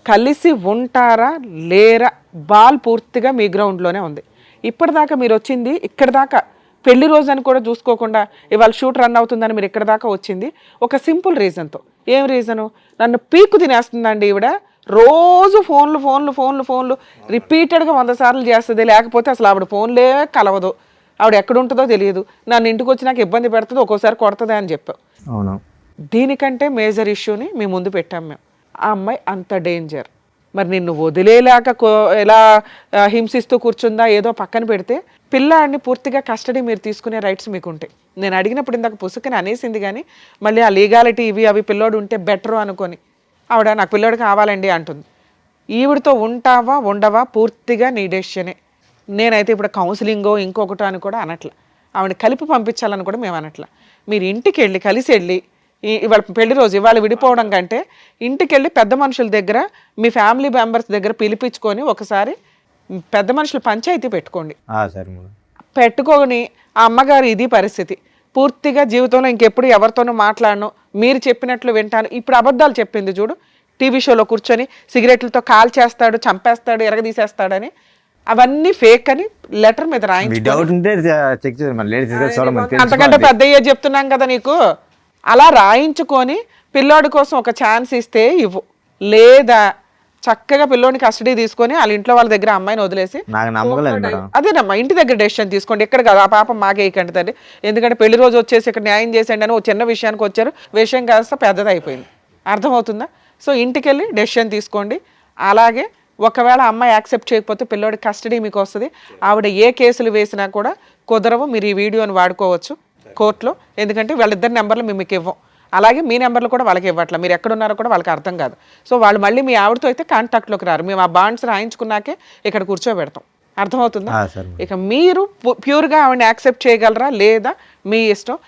కలిసి ఉంటారా లేరా బాల్ పూర్తిగా మీ గ్రౌండ్లోనే ఉంది. ఇప్పటిదాకా మీరు వచ్చింది ఇక్కడ దాకా, పెళ్లి రోజు అని కూడా చూసుకోకుండా ఇవాళ షూట్ రన్ అవుతుందని మీరు ఇక్కడ దాకా వచ్చింది ఒక సింపుల్ రీజన్తో. ఏం రీజను? నన్ను పీకు తినేస్తుందండి ఈవిడ. రోజు ఫోన్లు రిపీటెడ్గా 100 సార్లు చేస్తుంది. లేకపోతే అసలు ఆవిడ ఫోన్లే కలవదు, ఆవిడ ఎక్కడ ఉంటుందో తెలియదు, నన్ను ఇంటికి వచ్చి నాకు ఇబ్బంది పెడుతుంది, ఒక్కోసారి కొడుతుంది అని చెప్పావు. అవును. దీనికంటే మేజర్ ఇష్యూని మీ ముందు పెట్టాం మేము. ఆ అమ్మాయి అంత డేంజర్. మరి నిన్ను వదిలేలాక ఎలా హింసిస్తూ కూర్చుందా ఏదో పక్కన పెడితే, పిల్లాడిని పూర్తిగా కస్టడీ మీరు తీసుకునే రైట్స్ మీకు ఉంటాయి. నేను అడిగినప్పుడు ఇందాక పుసుకని అనేసింది కానీ మళ్ళీ ఆ లీగాలిటీ ఇవి అవి పిల్లోడు ఉంటే బెటరు అనుకొని ఆవిడ నాకు పిల్లోడు కావాలండి అంటుంది. ఈవిడతో ఉంటావా ఉండవా పూర్తిగా నీ డెసిషనే. నేనైతే ఇప్పుడు కౌన్సిలింగో ఇంకొకటో అని కూడా అనట్లా, ఆవిడ కలిపి పంపించాలని కూడా మేము అనట్లా. మీరు ఇంటికి వెళ్ళి కలిసి వెళ్ళి, ఇవాళ పెళ్లి రోజు ఇవాళ విడిపోవడం కంటే ఇంటికి వెళ్ళి పెద్ద మనుషుల దగ్గర మీ ఫ్యామిలీ మెంబర్స్ దగ్గర పిలిపించుకొని ఒకసారి పెద్ద మనుషులు పంచాయతీ పెట్టుకోండి. పెట్టుకొని ఆ అమ్మగారు ఇది పరిస్థితి, పూర్తిగా జీవితంలో ఇంకెప్పుడు ఎవరితోనూ మాట్లాడను, మీరు చెప్పినట్లు వింటాను. ఇప్పుడు అబద్ధాలు చెప్పింది చూడు, టీవీ షోలో కూర్చొని సిగరెట్లతో కాల్ చేస్తాడు, చంపేస్తాడు, ఎరగదీసేస్తాడని, అవన్నీ ఫేక్ అని లెటర్ మీద రాయించి, అంతకంటే పెద్ద చెప్తున్నాం కదా నీకు, అలా రాయించుకొని పిల్లోడి కోసం ఒక ఛాన్స్ ఇస్తే ఇవ్వు, లేదా చక్కగా పిల్లోడిని కస్టడీ తీసుకొని వాళ్ళ ఇంట్లో వాళ్ళ దగ్గర అమ్మాయిని వదిలేసి అదేనమ్మా ఇంటి దగ్గర డెసిషన్ తీసుకోండి. ఎక్కడ కదా ఆ పాపం మాకేయకండి తల్లి, ఎందుకంటే పెళ్లి రోజు వచ్చేసి ఇక్కడ న్యాయం చేసేయండి అని ఓ చిన్న విషయానికి వచ్చారు, విషయం కాస్త పెద్దది అయిపోయింది. అర్థమవుతుందా? సో ఇంటికి వెళ్ళి డెసిషన్ తీసుకోండి. అలాగే ఒకవేళ అమ్మాయి యాక్సెప్ట్ చేయకపోతే పిల్లోడి కస్టడీ మీకు వస్తుంది. ఆవిడ ఏ కేసులు వేసినా కూడా కుదరవు, మీరు ఈ వీడియోని వాడుకోవచ్చు కోర్టులో, ఎందుకంటే వాళ్ళిద్దరి నెంబర్లు మేము మీకు ఇవ్వం, అలాగే మీ నెంబర్లు కూడా వాళ్ళకి ఇవ్వట్లే, మీరు ఎక్కడున్నారో కూడా వాళ్ళకి అర్థం కాదు. సో వాళ్ళు మళ్ళీ మీ ఆవిడతో అయితే కాంటాక్ట్లోకి రారు, మేము ఆ బాండ్స్ రాయించుకున్నాకే ఇక్కడ కూర్చోబెడతాం. అర్థమవుతుందా? ఇక మీరు ప్యూర్గా ఆవిడని యాక్సెప్ట్ చేయగలరా లేదా మీ ఇష్టం.